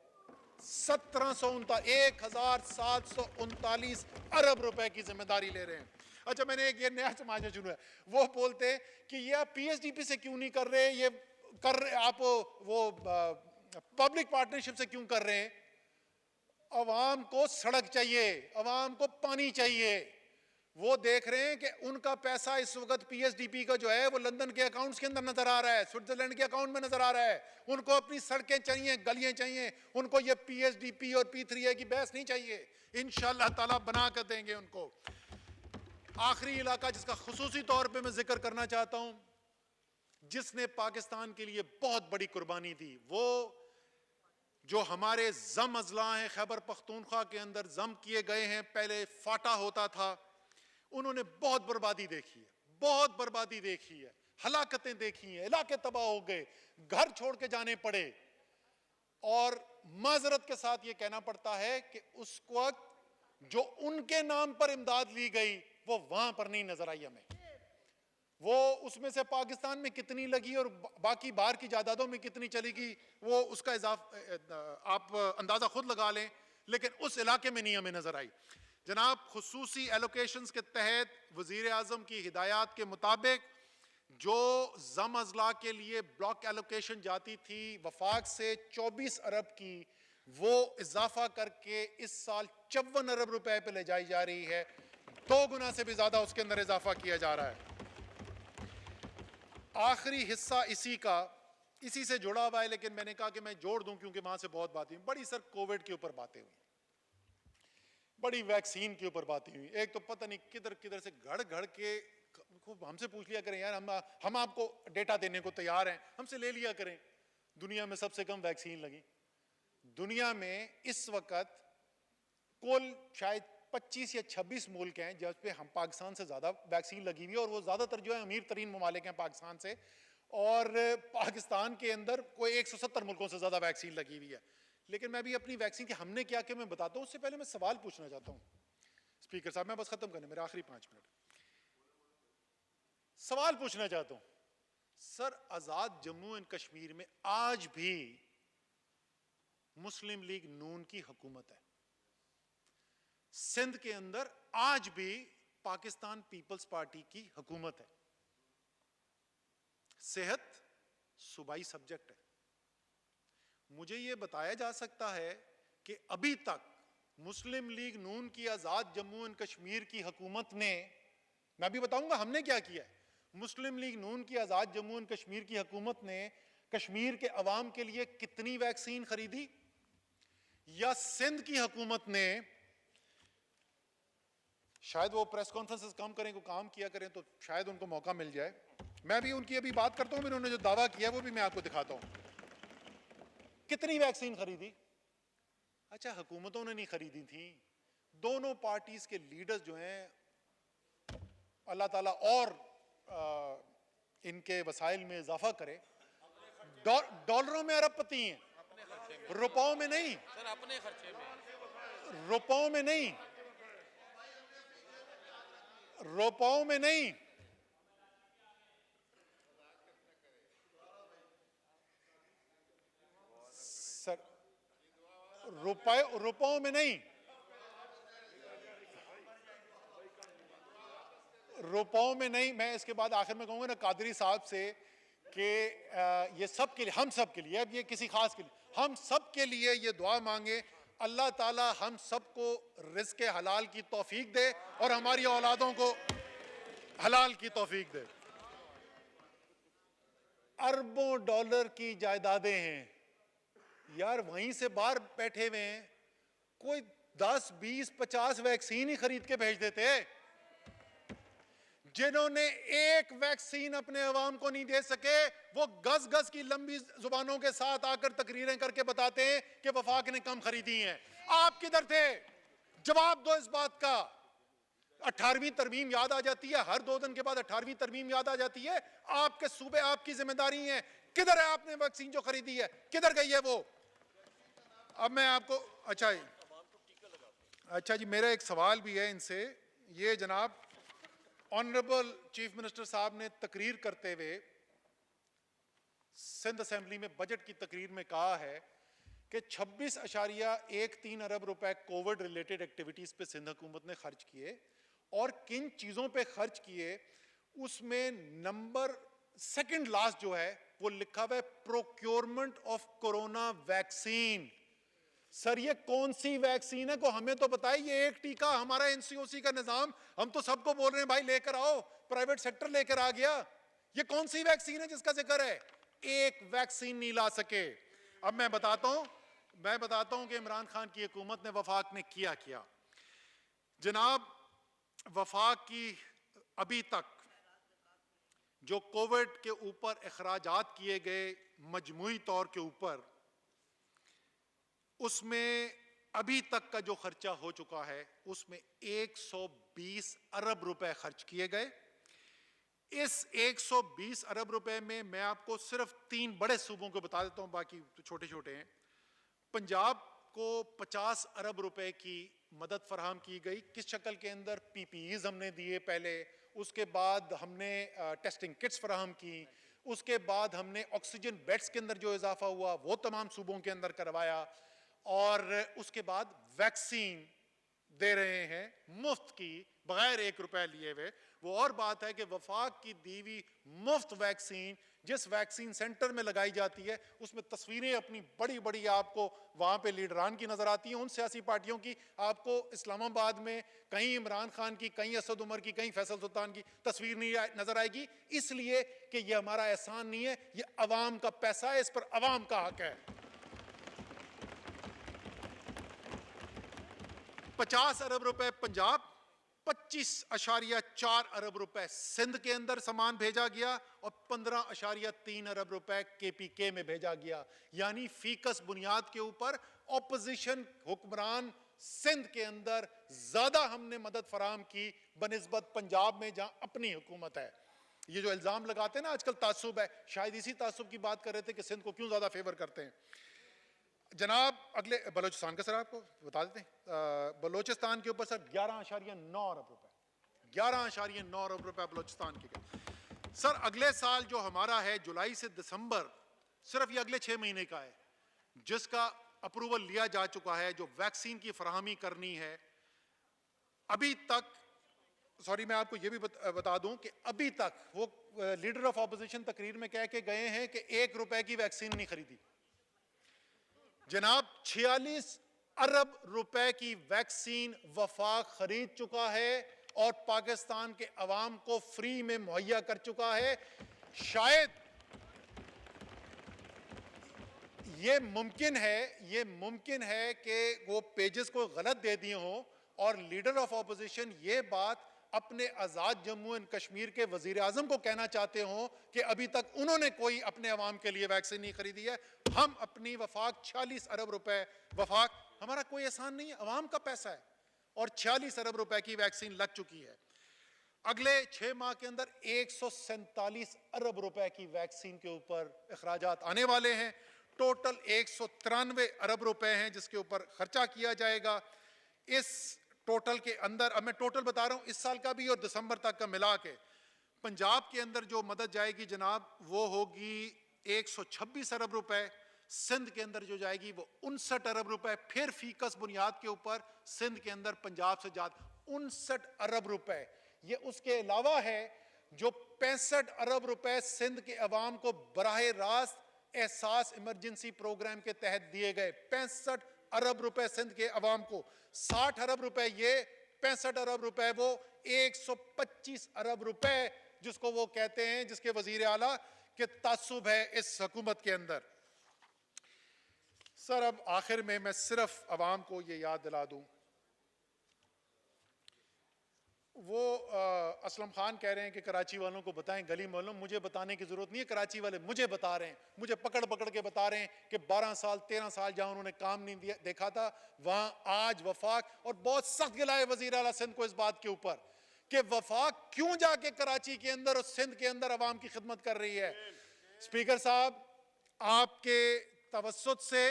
1739 ارب روپے کی ذمہ داری لے رہے ہیں۔ اچھا میں نے ایک یہ نیا سماجہ شروع ہے، وہ بولتے ہیں کہ یہ آپ پی ایس ڈی پی سے کیوں نہیں کر رہے، یہ کر رہے آپ وہ پبلک پارٹنرشپ سے کیوں کر رہے ہیں؟ عوام کو سڑک چاہیے، عوام کو پانی چاہیے، وہ دیکھ رہے ہیں کہ ان کا پیسہ اس وقت پی ایس ڈی پی کا جو ہے وہ لندن کے اکاؤنٹس کے اندر نظر آ رہا ہے, سوئٹزرلینڈ کے اکاؤنٹ میں نظر آ رہا ہے. ان کو اپنی سڑکیں چاہیے, گلیاں چاہیے, ان کو یہ پی ایس ڈی پی اور P3A کی بحث نہیں چاہیے. انشاءاللہ تعالیٰ بنا کر دیں گے ان کو. آخری علاقہ جس کا خصوصی طور پہ میں ذکر کرنا چاہتا ہوں, جس نے پاکستان کے لیے بہت بڑی قربانی دی, وہ جو ہمارے زم اضلاع ہیں خیبر پختونخوا کے اندر ضم کیے گئے ہیں, پہلے فاٹا ہوتا تھا, انہوں نے بہت بربادی دیکھی ہے, بہت بربادی دیکھی ہے, ہلاکتیں دیکھی ہیں, علاقے تباہ ہو گئے, گھر چھوڑ کے جانے پڑے. اور معذرت کے ساتھ یہ کہنا پڑتا ہے کہ اس وقت جو ان کے نام پر امداد لی گئی وہ وہاں پر نہیں نظر آئی ہمیں. وہ اس میں سے پاکستان میں کتنی لگی اور باقی باہر کی جائیدادوں میں کتنی چلی گئی, وہ اس کا آپ اندازہ خود لگا لیں, لیکن اس علاقے میں نہیں ہمیں نظر آئی. جناب, خصوصی ایلوکیشنز کے تحت وزیر اعظم کی ہدایات کے مطابق جو ضم اضلاع کے لیے بلاک ایلوکیشن جاتی تھی وفاق سے 24 ارب کی, وہ اضافہ کر کے اس سال 54 ارب روپے پہ لے جائی جا رہی ہے. 2 گنا سے بھی زیادہ اس کے اندر اضافہ کیا جا رہا ہے. آخری حصہ اسی سے جڑا ہوا ہے, لیکن میں نے کہا کہ میں جوڑ دوں کیونکہ وہاں سے بہت باتیں ہوئی. بڑی سر کووڈ کے اوپر باتیں ہوئی, بڑی ویکسین کے اوپر باتیں ہوئی. ایک تو پتہ نہیں کدھر کدھر سے گھڑ کے ہم سے پوچھ لیا کریں یار, ہم آپ کو ڈیٹا دینے کو تیار ہیں, ہم سے لے لیا کریں. دنیا میں سب سے کم ویکسین لگی. دنیا میں اس وقت کل شاید 25 یا 26 ملک ہیں جس پہ ہم پاکستان سے زیادہ ویکسین لگی ہوئی ہے, اور وہ زیادہ تر جو ہے امیر ترین ممالک ہیں پاکستان سے, اور پاکستان کے اندر کوئی 170 ملکوں سے زیادہ ویکسین لگی ہوئی ہے. لیکن میں بھی اپنی ویکسین کی ہم نے کیا کہ میں بتاتا ہوں. اس سے پہلے میں سوال پوچھنا چاہتا ہوں اسپیکر صاحب, میں بس ختم کرنے میرے آخری 5 منٹ, سوال پوچھنا چاہتا ہوں. سر, آزاد جموں اینڈ کشمیر میں آج بھی مسلم لیگ نون کی حکومت ہے. سندھ کے اندر آج بھی پاکستان پیپلز پارٹی کی حکومت ہے. صحت صوبائی سبجیکٹ ہے. مجھے یہ بتایا جا سکتا ہے کہ ابھی تک مسلم لیگ نون کی آزاد جموں اینڈ کشمیر کی حکومت نے, میں بھی بتاؤں گا ہم نے کیا کیا ہے, مسلم لیگ نون کی آزاد جموں اینڈ کشمیر کی حکومت نے کشمیر کے عوام کے لیے کتنی ویکسین خریدی, یا سندھ کی حکومت نے, شاید وہ پریس کانفرنسز کم کریں, کو کام کیا کریں تو شاید ان کو موقع مل جائے. میں بھی ان کی ابھی بات کرتا ہوں, انہوں نے جو دعویٰ کیا وہ بھی میں آپ کو دکھاتا ہوں. کتنی ویکسین خریدی؟ اچھا, حکومتوں نے نہیں خریدی تھی, دونوں پارٹیز کے لیڈرز جو ہیں, اللہ تعالیٰ اور ان کے وسائل میں اضافہ کرے, ڈالروں میں ارب پتی ہیں, روپوں میں نہیں, روپوں میں نہیں, روپوں میں نہیں, سر روپوں میں نہیں, روپوں میں نہیں. میں اس کے بعد آخر میں کہوں گا نا قادری صاحب سے کہ یہ سب کے لیے, ہم سب کے لیے, اب یہ کسی خاص کے لیے, ہم سب کے لیے یہ دعا مانگے اللہ تعالی ہم سب کو رزق حلال کی توفیق دے اور ہماری اولادوں کو حلال کی توفیق دے. اربوں ڈالر کی جائیدادیں ہیں یار, وہیں سے باہر بیٹھے ہوئے ہیں, کوئی 10 20 50 ویکسین ہی خرید کے بھیج دیتے. جنہوں نے ایک ویکسین اپنے عوام کو نہیں دے سکے وہ گز گز کی لمبی زبانوں کے ساتھ آ کر تقریریں کر کے بتاتے ہیں کہ وفاق نے کم خریدی ہیں. آپ کدھر تھے؟ جواب دو اس بات کا. 18ویں ترمیم یاد آ جاتی ہے, ہر 2 دن کے بعد 18ویں ترمیم یاد آ جاتی ہے. آپ کے صوبے آپ کی ذمہ داری ہیں, کدھر ہے آپ نے ویکسین جو خریدی ہے, کدھر گئی ہے وہ؟ اب میں آپ کو اچھا جی, میرا ایک سوال بھی ہے ان سے. یہ جناب آنریبل چیف منسٹر صاحب نے تقریر کرتے ہوئے سندھ اسمبلی میں بجٹ کی تقریر میں کہا ہے کہ 26.13 ارب روپے کووڈ ریلیٹڈ ایکٹیویٹیز پہ سندھ حکومت نے خرچ کیے, اور کن چیزوں پہ خرچ کیے اس میں نمبر سیکنڈ لاسٹ جو ہے وہ لکھا ہوا ہے پروکیورمنٹ آف کورونا ویکسین. سر یہ کون سی ویکسین ہے کو ہمیں تو بتائیں. یہ ایک ٹیکہ ہمارا NCOC کا نظام, ہم تو سب کو بول رہے ہیں بھائی لے کر آؤ, پرائیویٹ سیکٹر لے کر آ گیا. یہ کون سی ویکسین ہے جس کا ذکر ہے؟ ایک ویکسین نہیں لا سکے. اب میں بتاتا ہوں کہ عمران خان کی حکومت نے, وفاق نے کیا. جناب وفاق کی ابھی تک جو کووڈ کے اوپر اخراجات کیے گئے مجموعی طور کے اوپر, اس میں ابھی تک کا جو خرچہ ہو چکا ہے اس میں 120 ارب روپے خرچ کیے گئے. اس 120 ارب روپے میں آپ کو صرف 3 بڑے صوبوں کو بتا دیتا ہوں, باقی چھوٹے چھوٹے ہیں. پنجاب کو 50 ارب روپے کی مدد فراہم کی گئی. کس شکل کے اندر؟ PPEs ہم نے دیے پہلے, اس کے بعد ہم نے ٹیسٹنگ کٹس فراہم کی, اس کے بعد ہم نے آکسیجن بیڈز کے اندر جو اضافہ ہوا وہ تمام صوبوں کے اندر کروایا, اور اس کے بعد ویکسین دے رہے ہیں مفت کی, بغیر 1 روپے لیے ہوئے. وہ اور بات ہے کہ وفاق کی دیوی مفت ویکسین جس ویکسین سینٹر میں لگائی جاتی ہے اس میں تصویریں اپنی بڑی بڑی آپ کو وہاں پہ لیڈران کی نظر آتی ہیں, ان سیاسی پارٹیوں کی. آپ کو اسلام آباد میں کہیں عمران خان کی, کہیں اسد عمر کی, کہیں فیصل سلطان کی تصویر نہیں نظر آئے گی, اس لیے کہ یہ ہمارا احسان نہیں ہے, یہ عوام کا پیسہ ہے, اس پر عوام کا حق ہے. 50 ارب روپے پنجاب, 25.4 ارب روپے سندھ کے اندر سامان بھیجا گیا, اور 15.3 ارب روپے KPK میں بھیجا گیا. یعنی فیکس بنیاد کے اوپر اپوزیشن حکمران سندھ کے اندر زیادہ ہم نے مدد فراہم کی بنسبت پنجاب میں جہاں اپنی حکومت ہے. یہ جو الزام لگاتے ہیں نا آج کل تعصب ہے, شاید اسی تعصب کی بات کر رہے تھے کہ سندھ کو کیوں زیادہ فیور کرتے ہیں. جناب اگلے بلوچستان کا سر آپ کو بتا دیتے ہیں, بلوچستان کے اوپر سر 11.9 ارب روپے, 11.9 ارب روپے بلوچستان کے. سر اگلے سال جو ہمارا ہے جولائی سے دسمبر, صرف یہ اگلے 6 مہینے کا ہے, جس کا اپروول لیا جا چکا ہے, جو ویکسین کی فراہمی کرنی ہے. ابھی تک سوری میں آپ کو یہ بھی بتا دوں کہ ابھی تک وہ لیڈر آف اپوزیشن تقریر میں کہہ کے گئے ہیں کہ 1 روپے کی ویکسین نہیں خریدی. جناب 46 ارب روپے کی ویکسین وفاق خرید چکا ہے اور پاکستان کے عوام کو فری میں مہیا کر چکا ہے. شاید یہ ممکن ہے کہ وہ پیجز کو غلط دے دیے ہوں, اور لیڈر آف اپوزیشن یہ بات اپنے آزاد جموں اینڈ کشمیر کے وزیر اعظم کو کہنا چاہتے ہوں کہ ابھی تک انہوں نے کوئی اپنے عوام کے لیے ویکسین نہیں خریدی ہے. ہم اپنی وفاق 46 ارب روپے, وفاق ہمارا کوئی احسان نہیں ہے, عوام کا پیسہ ہے, اور 46 ارب روپے کی ویکسین لگ چکی ہے. اگلے 6 ماہ کے اندر 147 ارب روپے کی ویکسین کے اوپر اخراجات آنے والے ہیں. ٹوٹل 193 ارب روپے ہیں جس کے اوپر خرچہ کیا جائے گا. اس ٹوٹل کے اندر, اب میں ٹوٹل بتا رہا ہوں اس سال کا بھی اور دسمبر تک کا ملا کے, پنجاب کے اندر جو مدد جائے گی جناب وہ ہوگی 126 ارب روپے, سندھ کے اندر جو جائے گی وہ 59 ارب روپے, پھر فیکس بنیاد کے اوپر سندھ کے اندر پنجاب سے زیادہ 59 ارب روپے. یہ اس کے علاوہ ہے جو 65 ارب روپے سندھ کے عوام کو براہ راست احساس ایمرجنسی پروگرام کے تحت دیے گئے. 65 ارب روپے سندھ کے عوام کو, 60 ارب روپے یہ, 65 ارب روپے وہ, 125 ارب روپے جس کو وہ کہتے ہیں, جس کے وزیر اعلیٰ کہ تعصب ہے اس حکومت کے اندر. سر اب آخر میں صرف عوام کو یہ یاد دلا دوں, وہ اسلم خان کہہ رہے ہیں کہ کراچی والوں کو بتائیں, گلی محلوں, مجھے بتانے کی ضرورت نہیں ہے, کراچی والے مجھے بتا رہے ہیں, مجھے پکڑ کے بتا رہے ہیں کہ 12 سال 13 سال جہاں انہوں نے کام نہیں دیکھا تھا وہاں آج وفاق, اور بہت سخت گلہ ہے وزیر اعلیٰ سندھ کو اس بات کے اوپر کہ وفاق کیوں جا کے کراچی کے اندر اور سندھ کے اندر عوام کی خدمت کر رہی ہے. اسپیکر صاحب آپ کے توسط سے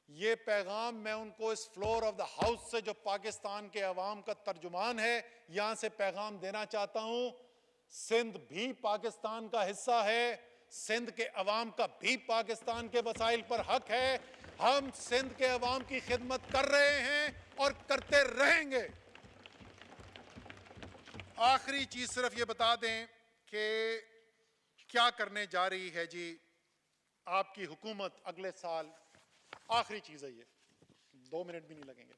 یہ پیغام میں ان کو اس فلور آف دا ہاؤس سے, جو پاکستان کے عوام کا ترجمان ہے, یہاں سے پیغام دینا چاہتا ہوں. سندھ بھی پاکستان کا حصہ ہے, سندھ کے عوام کا بھی پاکستان کے وسائل پر حق ہے. ہم سندھ کے عوام کی خدمت کر رہے ہیں اور کرتے رہیں گے. آخری چیز صرف یہ بتا دیں کہ کیا کرنے جا رہی ہے جی آپ کی حکومت اگلے سال. آخری چیز ہے یہ, 2 منٹ بھی نہیں لگیں گے.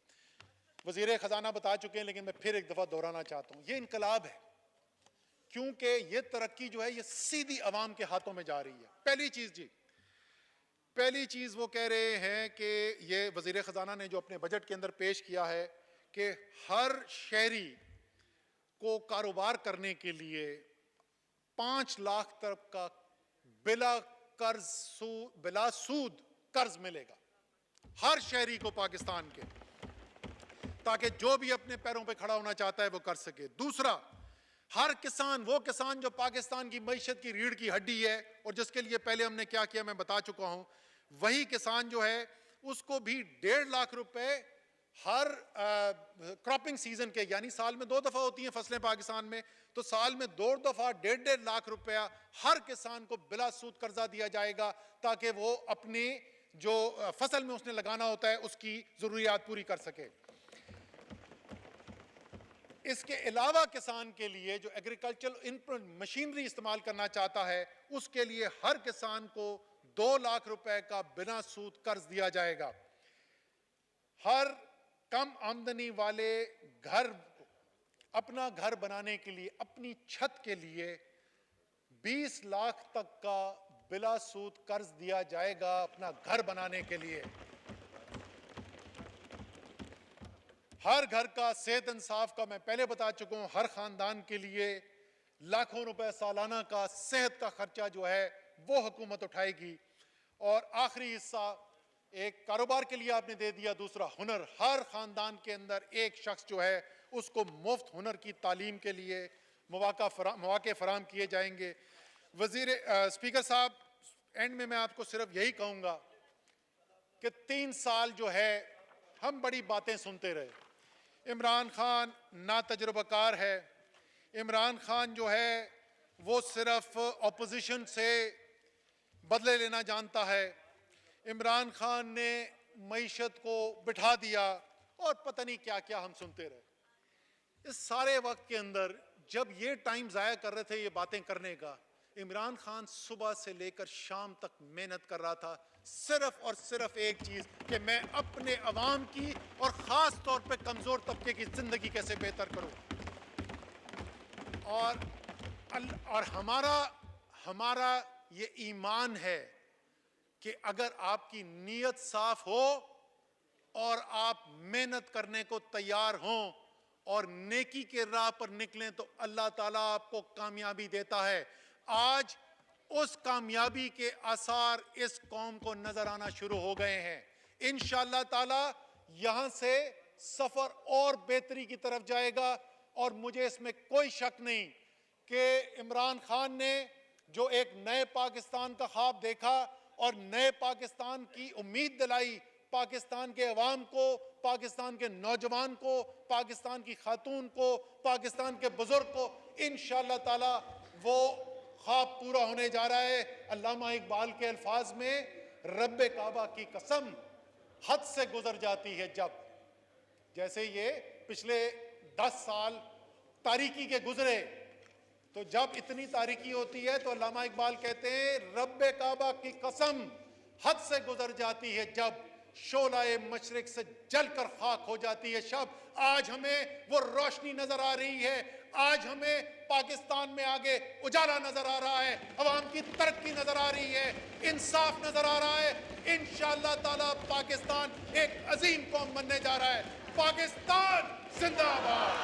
وزیر خزانہ بتا چکے ہیں لیکن میں پھر ایک دفعہ دہرانا چاہتا ہوں, یہ انقلاب ہے کیونکہ یہ ترقی جو ہے یہ سیدھی عوام کے ہاتھوں میں جا رہی ہے. پہلی چیز وہ کہہ رہے ہیں کہ یہ وزیر خزانہ نے جو اپنے بجٹ کے اندر پیش کیا ہے کہ ہر شہری کو کاروبار کرنے کے لیے 5 لاکھ تک کا بلا سود قرض ملے گا ہر شہری کو پاکستان کے, تاکہ جو بھی اپنے پیروں پہ کھڑا ہونا چاہتا ہے وہ کر سکے. دوسرا, ہر کسان, وہ کسان جو پاکستان کی معیشت کی ریڑھ کی ہڈی ہے اور جس کے لیے پہلے ہم نے کیا کیا میں بتا چکا ہوں, وہی کسان جو ہے اس کو بھی 1.5 لاکھ روپے ہر کراپنگ سیزن کے, یعنی سال میں 2 دفعہ ہوتی ہیں فصلیں پاکستان میں, تو سال میں 2 دفعہ 1.5 لاکھ روپیہ ہر کسان کو بلا سود قرضہ دیا جائے گا تاکہ وہ اپنی جو فصل میں اس نے لگانا ہوتا ہے اس کی ضروریات پوری کر سکے. اس کے علاوہ کسان کے لیے جو ایگریکلچرل مشینری استعمال کرنا چاہتا ہے اس کے لیے ہر کسان کو 2 لاکھ روپے کا بنا سود قرض دیا جائے گا. ہر کم آمدنی والے گھر اپنا گھر بنانے کے لیے, اپنی چھت کے لیے 20 لاکھ تک کا بلا سود قرض دیا جائے گا اپنا گھر بنانے کے لیے. ہر گھر کا صحت انصاف کا میں پہلے بتا چکا ہوں, ہر خاندان کے لیے لاکھوں روپے سالانہ کا صحت کا خرچہ جو ہے وہ حکومت اٹھائے گی. اور آخری حصہ ایک کاروبار کے لیے آپ نے دے دیا. دوسرا, ہنر, ہر خاندان کے اندر ایک شخص جو ہے اس کو مفت ہنر کی تعلیم کے لیے مواقع فراہم کیے جائیں گے. اسپیکر صاحب, اینڈ میں آپ کو صرف یہی کہوں گا کہ 3 سال جو ہے ہم بڑی باتیں سنتے رہے. عمران خان نا تجربہ کار ہے, عمران خان جو ہے وہ صرف اپوزیشن سے بدلے لینا جانتا ہے, عمران خان نے معیشت کو بٹھا دیا اور پتہ نہیں کیا کیا ہم سنتے رہے. اس سارے وقت کے اندر جب یہ ٹائم ضائع کر رہے تھے یہ باتیں کرنے کا, عمران خان صبح سے لے کر شام تک محنت کر رہا تھا صرف اور صرف ایک چیز کہ میں اپنے عوام کی اور خاص طور پہ کمزور طبقے کی زندگی کیسے بہتر کروں. اور ہمارا یہ ایمان ہے کہ اگر آپ کی نیت صاف ہو اور آپ محنت کرنے کو تیار ہوں اور نیکی کے راہ پر نکلیں تو اللہ تعالیٰ آپ کو کامیابی دیتا ہے. آج اس کامیابی کے آثار اس قوم کو نظر آنا شروع ہو گئے ہیں. انشاءاللہ تعالیٰ یہاں سے سفر اور بہتری کی طرف جائے گا اور مجھے اس میں کوئی شک نہیں کہ عمران خان نے جو ایک نئے پاکستان کا خواب دیکھا اور نئے پاکستان کی امید دلائی پاکستان کے عوام کو, پاکستان کے نوجوان کو, پاکستان کی خاتون کو, پاکستان کے بزرگ کو, انشاءاللہ تعالیٰ وہ خواب پورا ہونے جا رہا ہے. علامہ اقبال کے الفاظ میں رب کعبہ کی قسم حد سے گزر جاتی ہے جب, جیسے یہ پچھلے 10 سال تاریکی کے گزرے تو جب اتنی تاریکی ہوتی ہے تو علامہ اقبال کہتے ہیں رب کعبہ کی قسم حد سے گزر جاتی ہے جب شعلہ مشرق سے جل کر خاک ہو جاتی ہے شب. آج ہمیں وہ روشنی نظر آ رہی ہے, آج ہمیں پاکستان میں آگے اجالا نظر آ رہا ہے, عوام کی ترقی نظر آ رہی ہے, انصاف نظر آ رہا ہے. انشاءاللہ تعالیٰ پاکستان ایک عظیم قوم بننے جا رہا ہے. پاکستان زندہ باد.